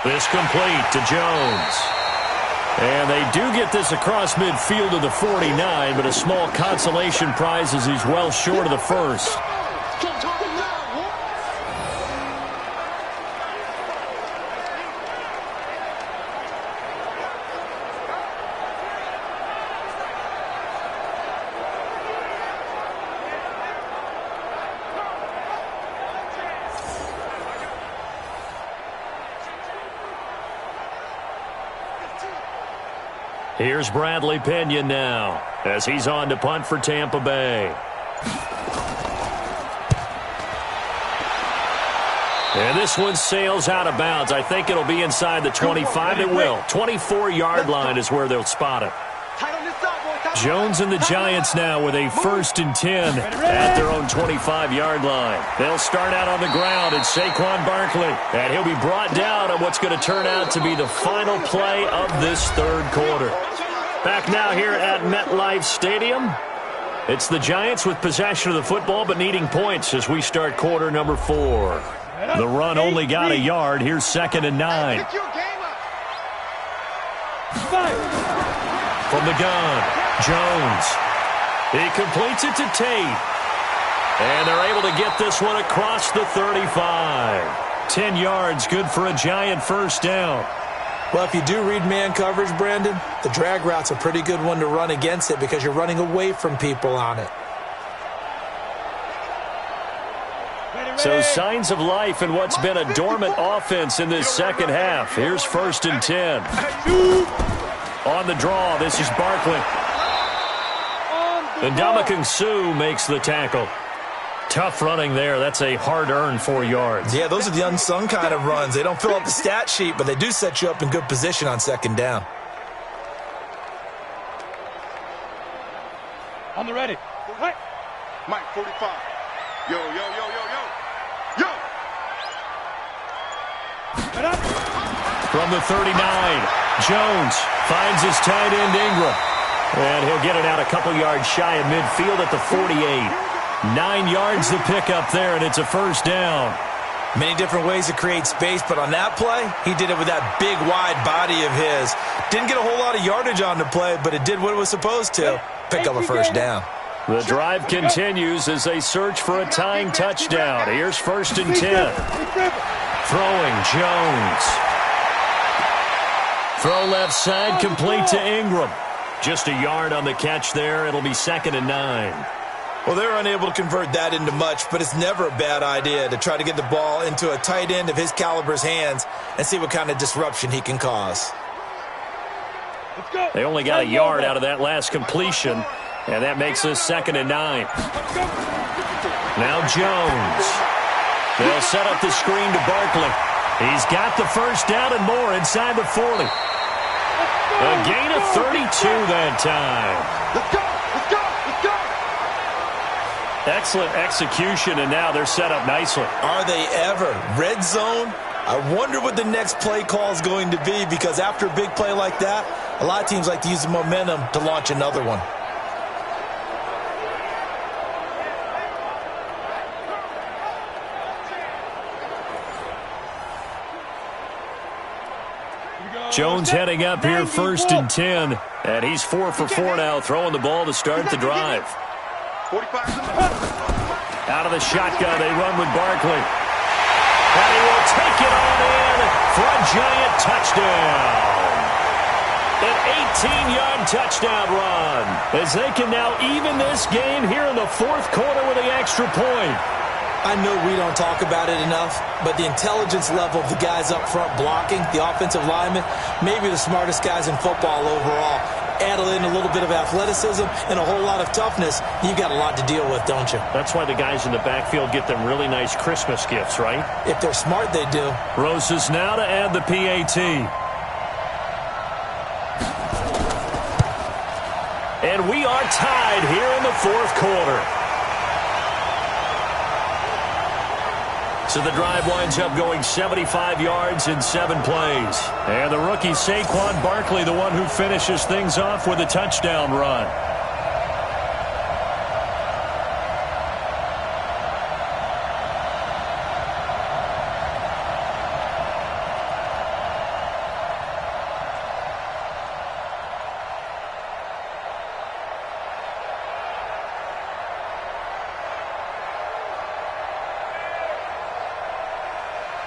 This complete to Jones. And they do get this across midfield to the 49, but a small consolation prize as he's well short of the 1st. Here's Bradley Pinion now as he's on to punt for Tampa Bay. And this one sails out of bounds. I think it'll be inside the 25. It will. 24-yard line is where they'll spot it. Jones and the Giants now with a 1st and 10 at their own 25-yard line. They'll start out on the ground. It's Saquon Barkley, and he'll be brought down on what's going to turn out to be the final play of this 3rd quarter. Back now here at MetLife Stadium. It's the Giants with possession of the football but needing points as we start quarter number 4. The run only got a yard. Here's 2nd and 9. From the gun, Jones. He completes it to Tate. And they're able to get this one across the 35. 10 yards, good for a giant first down. Well, if you do read man coverage, Brandon, the drag route's a pretty good one to run against it because you're running away from people on it. So signs of life in what's been a dormant offense in this second half. Here's 1st and 10. On the draw, this is Barkley. And Ndamukong Suh makes the tackle. Tough running there. That's a hard-earned 4 yards. Yeah, those are the unsung kind of runs. They don't fill up the stat sheet, but they do set you up in good position on 2nd down. On the ready. Right. Mike, 45. Yo, yo, yo, yo, yo. Yo! From the 39, Jones finds his tight end Ingram. And he'll get it out a couple yards shy of midfield at the 48. 9 yards to pick up there, and it's a 1st down. Many different ways to create space, but on that play, he did it with that big, wide body of his. Didn't get a whole lot of yardage on the play, but it did what it was supposed to. Pick up a 1st down. The drive continues as they search for a tying touchdown. Here's 1st and 10. Throwing, Jones. Throw left side, complete to Ingram. Just a yard on the catch there. It'll be 2nd and 9. Well, they're unable to convert that into much, but it's never a bad idea to try to get the ball into a tight end of his caliber's hands and see what kind of disruption he can cause. They only got a yard out of that last completion, and that makes us 2nd and 9. Now Jones. They'll set up the screen to Barkley. He's got the 1st down and more inside the 40. A gain of 32 that time. Let's go! Let's go! Let's go! Excellent execution, and now they're set up nicely. Are they ever? Red zone? I wonder what the next play call is going to be, because after a big play like that, a lot of teams like to use the momentum to launch another one. Jones heading up here 1st and 10, and he's 4 for 4 now, throwing the ball to start the drive. 45. Out of the shotgun, they run with Barkley. And he will take it on in for a giant touchdown. An 18-yard touchdown run, as they can now even this game here in the 4th quarter with the extra point. I know we don't talk about it enough, but the intelligence level of the guys up front blocking, the offensive linemen, maybe the smartest guys in football overall. Add in a little bit of athleticism and a whole lot of toughness, you've got a lot to deal with, don't you? That's why the guys in the backfield get them really nice Christmas gifts, right? If they're smart, they do. Roses now to add the PAT. And we are tied here in the 4th quarter. So the drive winds up going 75 yards in 7 plays. And the rookie Saquon Barkley, the one who finishes things off with a touchdown run.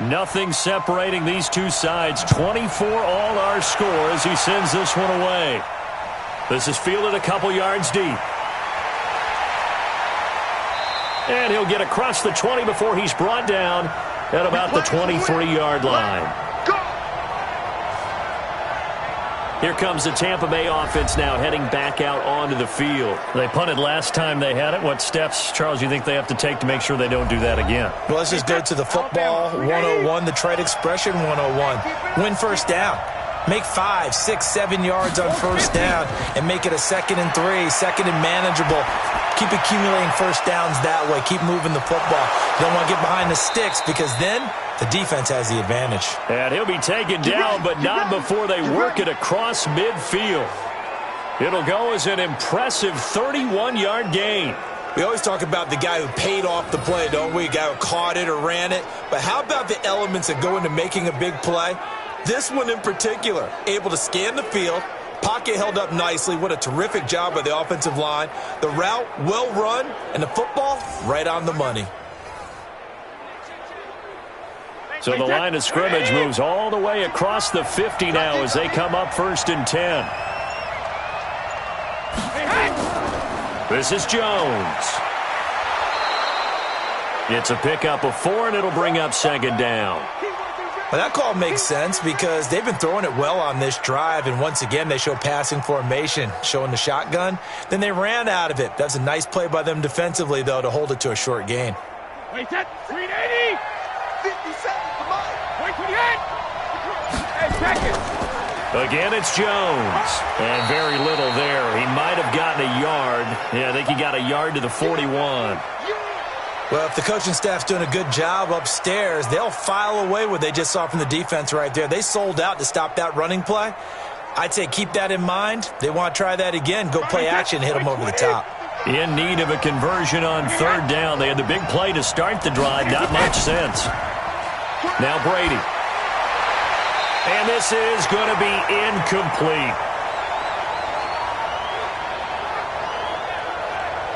Nothing separating these two sides. 24 all our score as he sends this one away. This is fielded a couple yards deep. And he'll get across the 20 before he's brought down at about the 23-yard line. Here comes the Tampa Bay offense now heading back out onto the field. They punted last time they had it. What steps, Charles, you think they have to take to make sure they don't do that again? Well, let's just go to the football 101, the trade expression 101. Win 1st down. Make 5, 6, 7 yards on 1st down and make it a 2nd and 3, 2nd and manageable. Keep accumulating 1st downs that way. Keep moving the football. You don't want to get behind the sticks because then the defense has the advantage. And he'll be taken down, but not before they work it across midfield. It'll go as an impressive 31-yard gain. We always talk about the guy who paid off the play, don't we? A guy who caught it or ran it. But how about the elements that go into making a big play? This one in particular, able to scan the field, pocket held up nicely. What a terrific job by the offensive line. The route, well run, and the football right on the money. So the line of scrimmage moves all the way across the 50 now as they come up 1st and 10. This is Jones. It's a pickup of 4, and it'll bring up 2nd down. Well, that call makes sense because they've been throwing it well on this drive, and once again they show passing formation, showing the shotgun. Then they ran out of it. That's a nice play by them defensively, though, to hold it to a short gain. Wait, that 380. 50 seconds, come on. Wait, 28. Hey, seconds. Again, it's Jones. And very little there. He might have gotten a yard. Yeah, I think he got a yard to the 41. Well, if the coaching staff's doing a good job upstairs, they'll file away what they just saw from the defense right there. They sold out to stop that running play. I'd say keep that in mind. They want to try that again. Go play action, hit them over the top. In need of a conversion on 3rd down. They had the big play to start the drive. Not much sense. Now Brady. And this is going to be incomplete.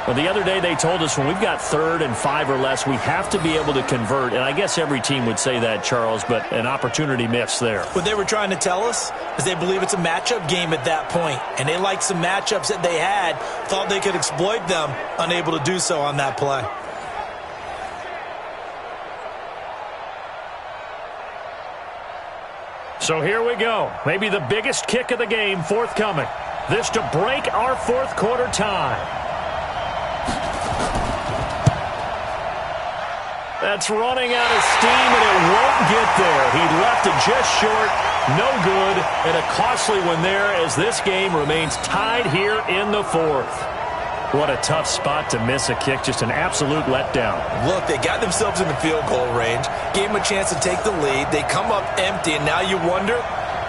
Well, the other day they told us when we've got 3rd and 5 or less, we have to be able to convert. And I guess every team would say that, Charles, but an opportunity missed there. What they were trying to tell us is they believe it's a matchup game at that point. And they liked some matchups that they had, thought they could exploit them, unable to do so on that play. So here we go. Maybe the biggest kick of the game forthcoming. This to break our 4th quarter tie. That's running out of steam, and it won't get there. He left it just short, no good, and a costly one there as this game remains tied here in the 4th. What a tough spot to miss a kick, just an absolute letdown. Look, they got themselves in the field goal range, gave them a chance to take the lead. They come up empty, and now you wonder,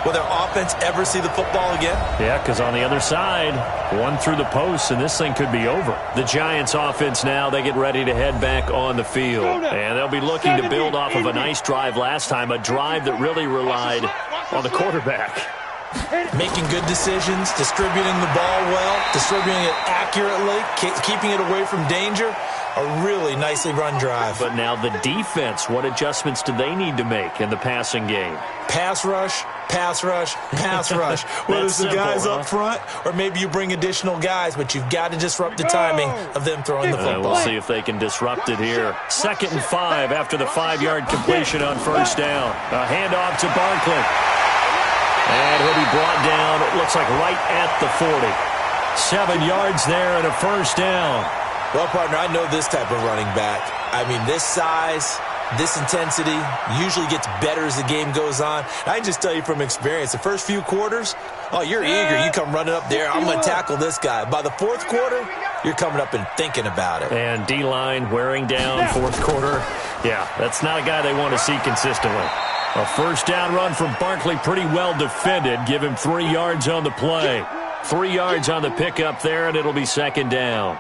will their offense ever see the football again? Yeah, because on the other side, one through the post, and this thing could be over. The Giants offense now, they get ready to head back on the field. And they'll be looking to build off of a nice drive last time, a drive that really relied on the quarterback. Making good decisions, distributing the ball well, distributing it accurately, keeping it away from danger. A really nicely run drive. But now the defense, what adjustments do they need to make in the passing game? Pass rush, pass rush, pass rush. Whether it's the guys up front or maybe you bring additional guys, but you've got to disrupt the timing of them throwing the football. We'll see if they can disrupt it here. 2nd and 5 after the 5-yard completion on 1st down. A handoff to Barkley. And he'll be brought down, it looks like right at the 40. 7 yards there and a 1st down. Well, partner, I know this type of running back. I mean, this size, this intensity usually gets better as the game goes on. I just tell you from experience, the first few quarters, oh, you're eager. You come running up there, I'm going to tackle this guy. By the 4th quarter, you're coming up and thinking about it. And D-line wearing down 4th quarter. Yeah, that's not a guy they want to see consistently. A 1st down run from Barkley, pretty well defended. Give him 3 yards on the play. 3 yards on the pickup there, and it'll be 2nd down.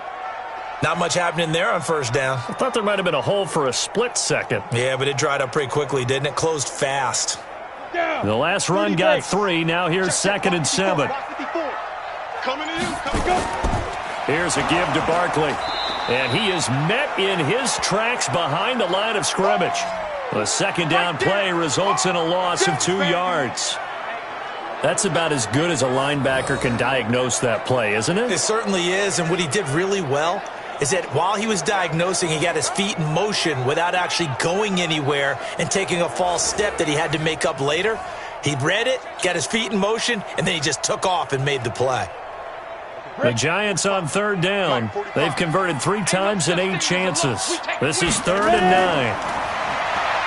Not much happening there on 1st down. I thought there might have been a hole for a split second. Yeah, but it dried up pretty quickly, didn't it? Closed fast. The last run got 3. Now here's 2nd and 7. Here's a give to Barkley. And he is met in his tracks behind the line of scrimmage. The 2nd down play results in a loss of 2 yards. That's about as good as a linebacker can diagnose that play, isn't it? It certainly is, and what he did really well is that while he was diagnosing, he got his feet in motion without actually going anywhere and taking a false step that he had to make up later. He read it, got his feet in motion, and then he just took off and made the play. The Giants on 3rd down. They've converted 3 times in 8 chances. This is 3rd and 9.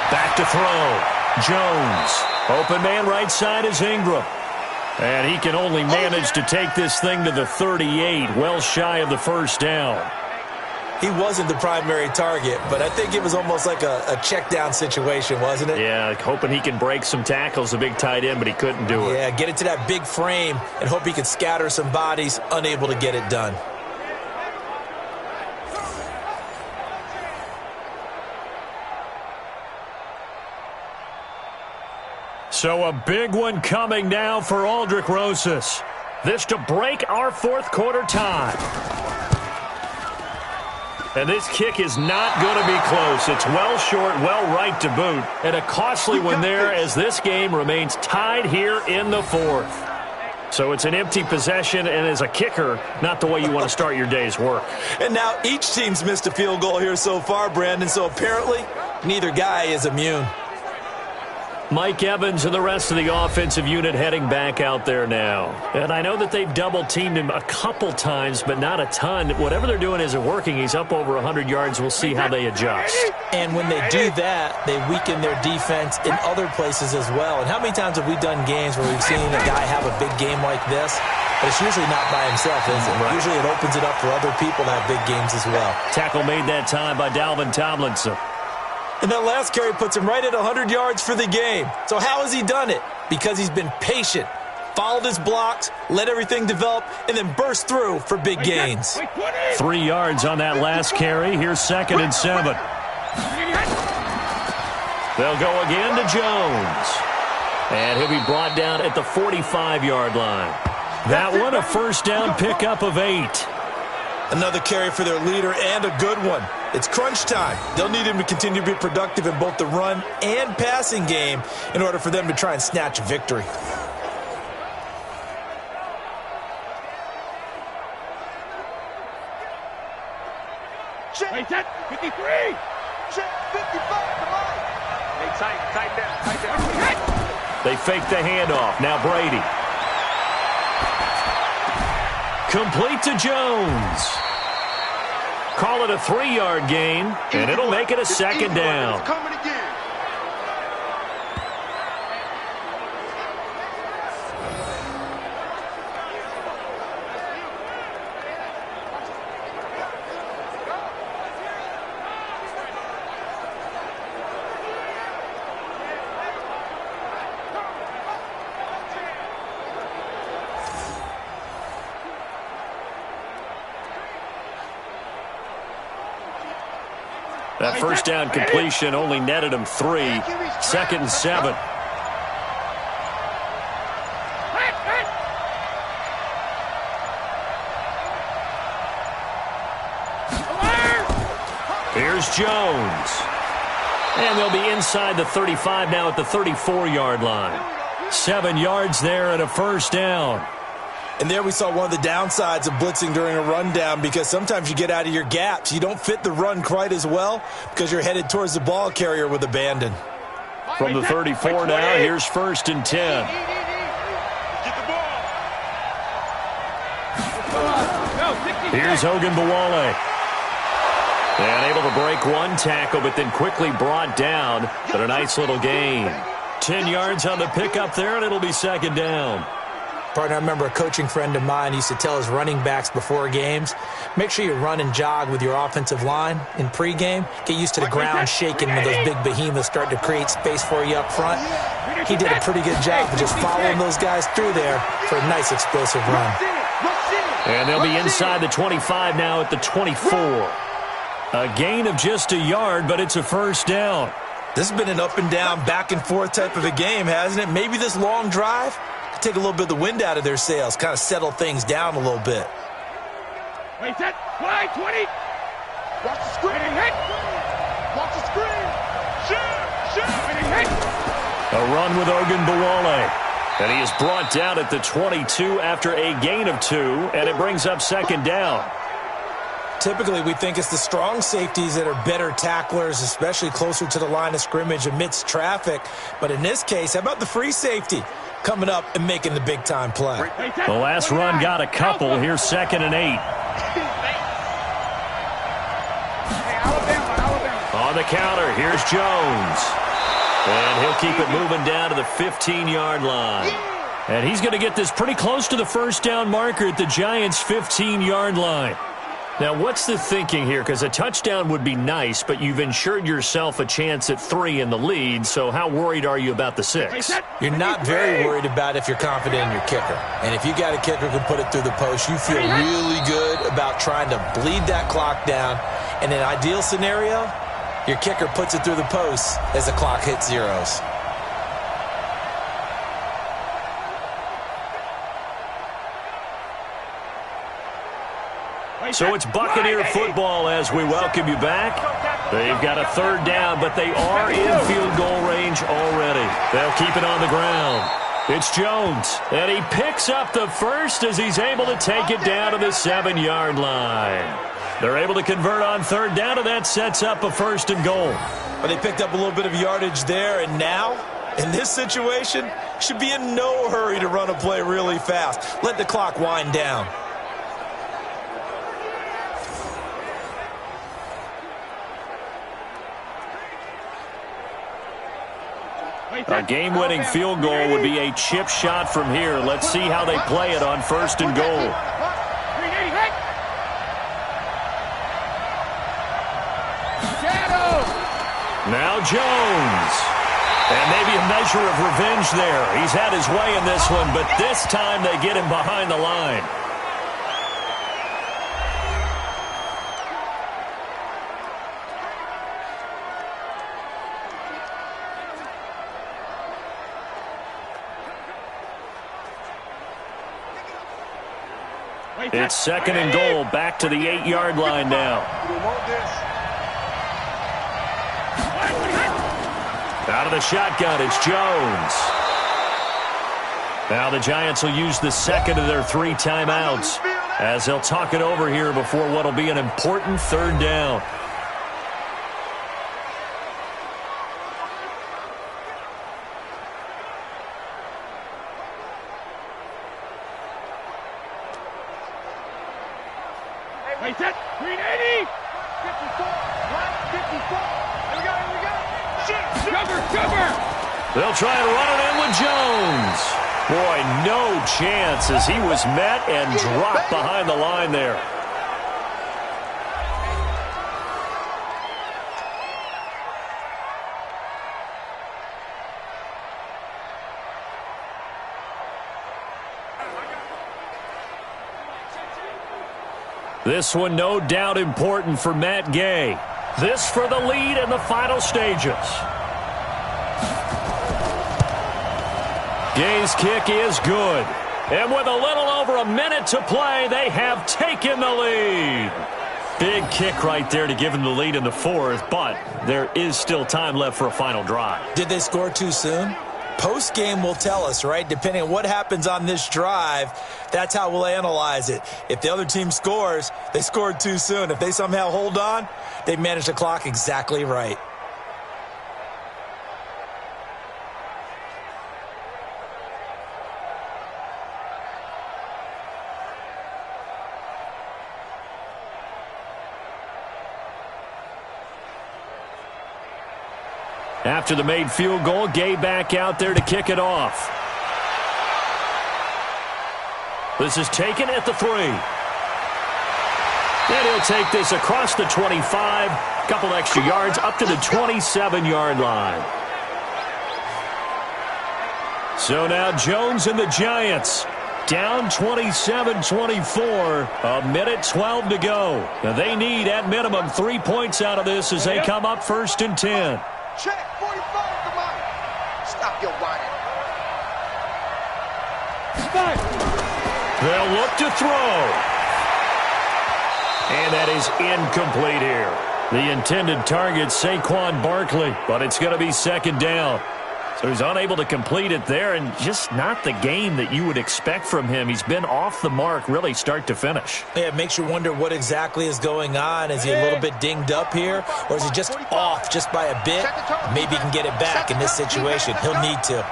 Back to throw. Jones. Open man right side is Ingram. And he can only manage to take this thing to the 38, well shy of the 1st down. He wasn't the primary target, but I think it was almost like a check down situation, wasn't it? Yeah, hoping he can break some tackles, a big tight end, but he couldn't do it. Yeah, get it to that big frame and hope he could scatter some bodies, unable to get it done. So a big one coming now for Aldrich Rosas. This to break our 4th quarter tie. And this kick is not going to be close. It's well short, well right to boot. And a costly one there as this game remains tied here in the fourth. So it's an empty possession, and as a kicker, not the way you want to start your day's work. And now each team's missed a field goal here so far, Brandon, so apparently neither guy is immune. Mike Evans and the rest of the offensive unit heading back out there now. And I know that they've double-teamed him a couple times, but not a ton. Whatever they're doing isn't working. He's up over 100 yards. We'll see how they adjust. And when they do that, they weaken their defense in other places as well. And how many times have we done games where we've seen a guy have a big game like this? But it's usually not by himself, is it? Right. Usually it opens it up for other people to have big games as well. Tackle made that time by Dalvin Tomlinson. And that last carry puts him right at 100 yards for the game. So how has he done it? Because he's been patient, followed his blocks, let everything develop, and then burst through for big gains. 3 yards on that last carry. Here's 2nd and 7. They'll go again to Jones. And he'll be brought down at the 45-yard line. That one, a first down pickup of 8. Another carry for their leader and a good one. It's crunch time. They'll need him to continue to be productive in both the run and passing game in order for them to try and snatch a victory. Check 53. Check 55. Come on. Hey, tight down. They fake the handoff. Now Brady. Complete to Jones. Call it a 3-yard gain, and it'll make it a 2nd down. That first down completion only netted him 3. 2nd and 7. Here's Jones. And they'll be inside the 35 now at the 34-yard line. 7 yards there and a first down. And there we saw one of the downsides of blitzing during a rundown, because sometimes you get out of your gaps. You don't fit the run quite as well because you're headed towards the ball carrier with abandon. From the 34 now, here's 1st and 10. Here's Ogunbowale. And able to break one tackle, but then quickly brought down. But a nice little gain. 10 yards on the pickup there, and it'll be 2nd down. Partner, I remember a coaching friend of mine used to tell his running backs before games, make sure you run and jog with your offensive line in pregame. Get used to the ground shaking when those big behemoths start to create space for you up front. He did a pretty good job of just following those guys through there for a nice explosive run. And they'll be inside the 25 now at the 24. A gain of just a yard, but it's a first down. This has been an up and down, back and forth type of a game, hasn't it? Maybe this long drive take a little bit of the wind out of their sails, kind of settle things down a little bit. Wait, that fly 20. Watch the screen. Watch the screen. Shoot. A run with Ogunbowale. And he is brought down at the 22 after a gain of 2, and it brings up 2nd down. Typically, we think it's the strong safeties that are better tacklers, especially closer to the line of scrimmage amidst traffic. But in this case, how about the free safety coming up and making the big-time play? The last run got a couple. Here's 2nd and 8. On the counter, here's Jones. And he'll keep it moving down to the 15-yard line. And he's going to get this pretty close to the first down marker at the Giants' 15-yard line. Now, what's the thinking here? Because a touchdown would be nice, but you've ensured yourself a chance at 3 in the lead, so how worried are you about the 6? You're not very worried about if you're confident in your kicker. And if you got a kicker who can put it through the post, you feel really good about trying to bleed that clock down. In an ideal scenario, your kicker puts it through the post as the clock hits zeros. So it's Buccaneer football as we welcome you back. They've got a third down, but they are in field goal range already. They'll keep it on the ground. It's Jones, and he picks up the first as he's able to take it down to the 7-yard line. They're able to convert on third down, and that sets up a 1st and goal. But they picked up a little bit of yardage there, and now, in this situation, should be in no hurry to run a play really fast. Let the clock wind down. A game-winning field goal would be a chip shot from here. Let's see how they play it on 1st and goal. Now Jones. And maybe a measure of revenge there. He's had his way in this one, but this time they get him behind the line. It's 2nd and goal, back to the 8-yard line now. Out of the shotgun, it's Jones. Now the Giants will use the 2nd of their 3 timeouts as they'll talk it over here before what will be an important 3rd down. They'll try and run it in with Jones. Boy, no chance as he was met and dropped behind the line there. This one no doubt important for Matt Gay. This for the lead in the final stages. Gay's kick is good. And with a little over a minute to play, they have taken the lead. Big kick right there to give them the lead in the 4th, but there is still time left for a final drive. Did they score too soon? Post-game will tell us, right? Depending on what happens on this drive, that's how we'll analyze it. If the other team scores, they scored too soon. If they somehow hold on, they managed the clock exactly right. After the made field goal, Gay back out there to kick it off. This is taken at the 3. And he'll take this across the 25, couple extra yards up to the 27-yard line. So now Jones and the Giants down 27-24, a minute 12 to go. Now they need at minimum 3 points out of this as they come up 1st and 10. Check, 45, come on. Stop your whining. They'll look to throw. And that is incomplete here. The intended target, Saquon Barkley, but it's going to be 2nd down. So he's unable to complete it there, and just not the game that you would expect from him. He's been off the mark really start to finish. Yeah, it makes you wonder what exactly is going on. Is he a little bit dinged up here, or is he just off just by a bit? Maybe he can get it back in this situation. He'll need to.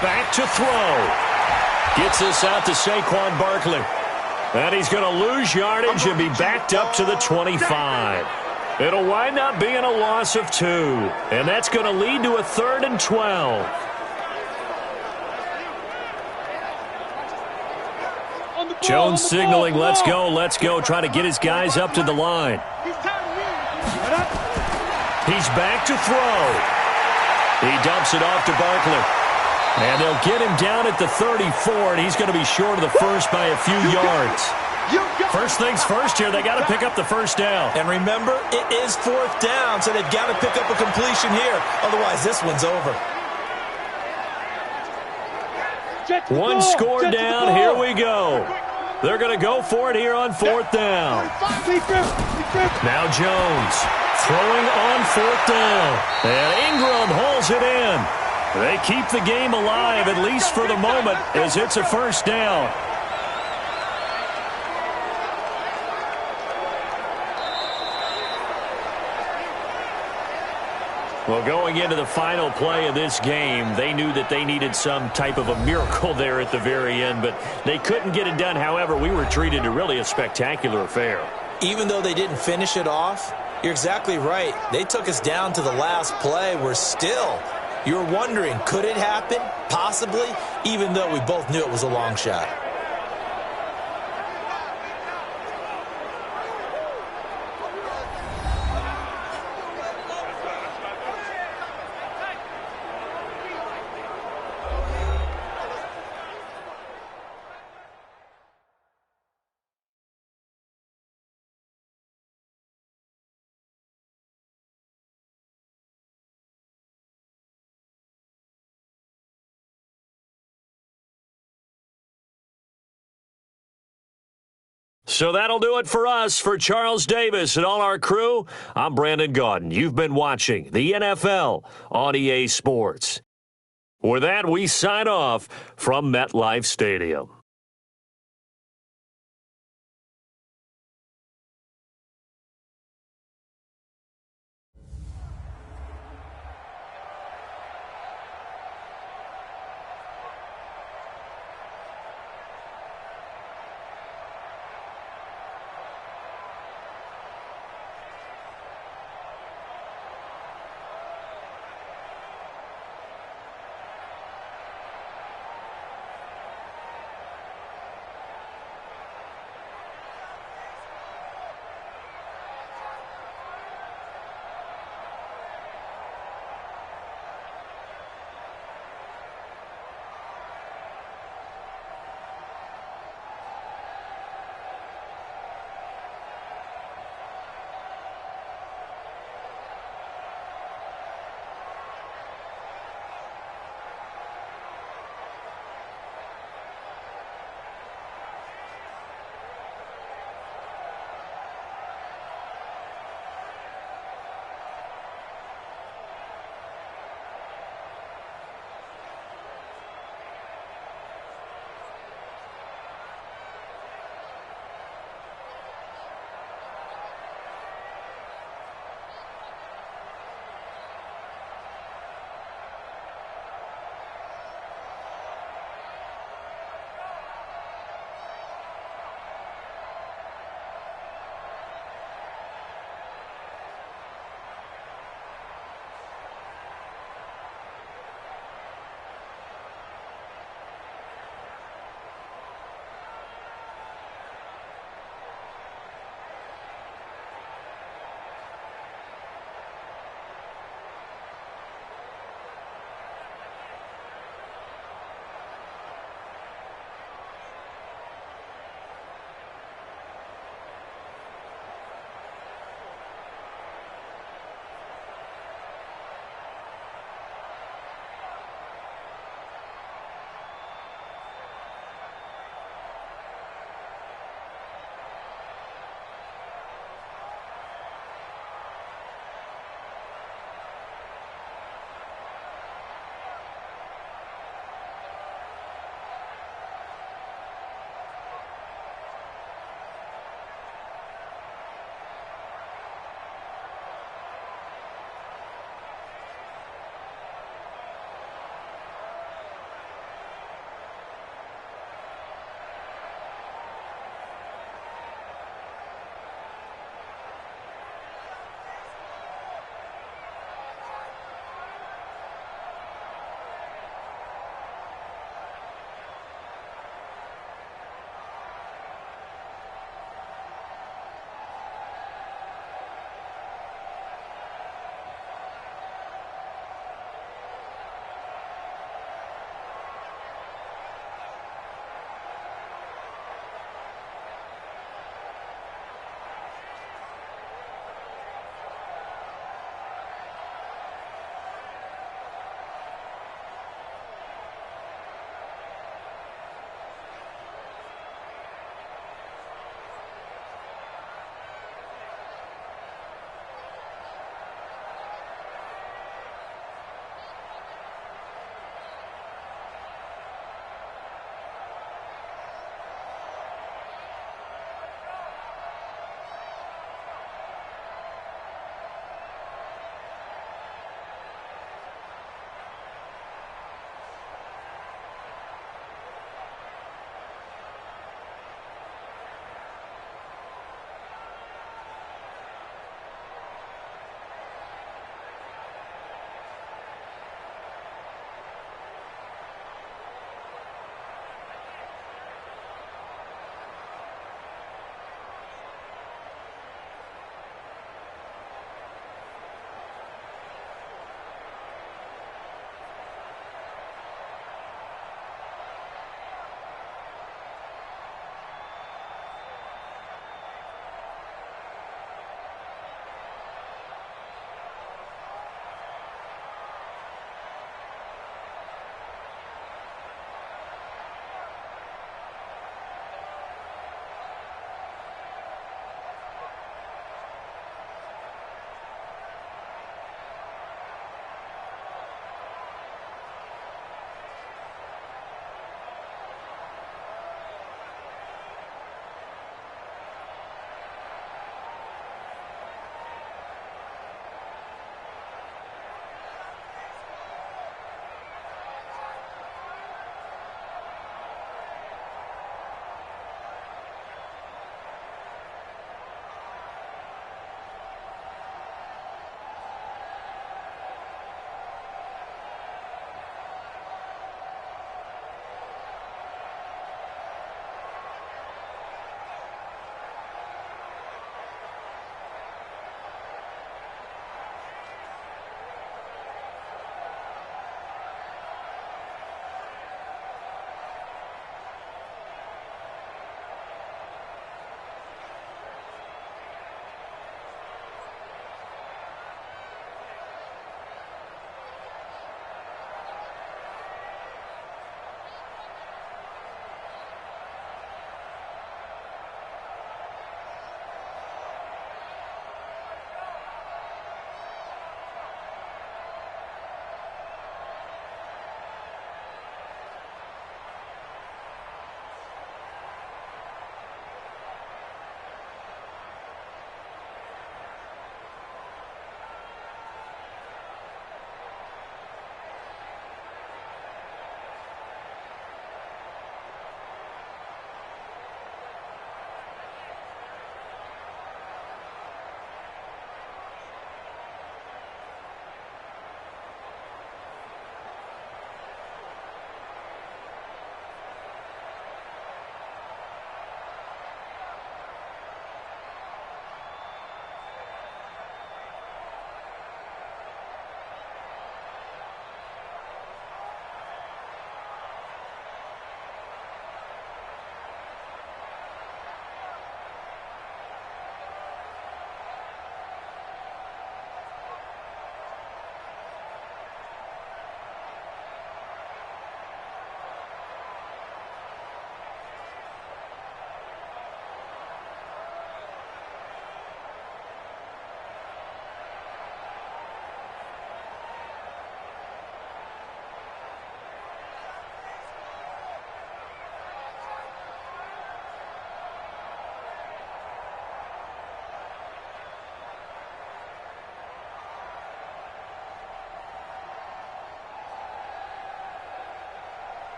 Back to throw. Gets this out to Saquon Barkley. And he's going to lose yardage and be backed up to the 25. It'll wind up being a loss of 2. And that's going to lead to a 3rd and 12. Jones signaling, let's go, trying to get his guys up to the line. He's back to throw. He dumps it off to Barkley. And they'll get him down at the 34, and he's going to be short of the first by a few yards. First things first here, they got to pick up the 1st down. And remember, it is 4th down, so they've got to pick up a completion here. Otherwise, this one's over. One score down, here we go. They're going to go for it here on 4th down. Now Jones throwing on 4th down. And Ingram hauls it in. They keep the game alive, at least for the moment, as it's a 1st down. Well, going into the final play of this game, they knew that they needed some type of a miracle there at the very end, but they couldn't get it done. However, we were treated to really a spectacular affair. Even though they didn't finish it off, you're exactly right. They took us down to the last play. You're wondering, could it happen? Possibly, even though we both knew it was a long shot. So that'll do it for us. For Charles Davis and all our crew, I'm Brandon Gaudin. You've been watching the NFL on EA Sports. With that, we sign off from MetLife Stadium.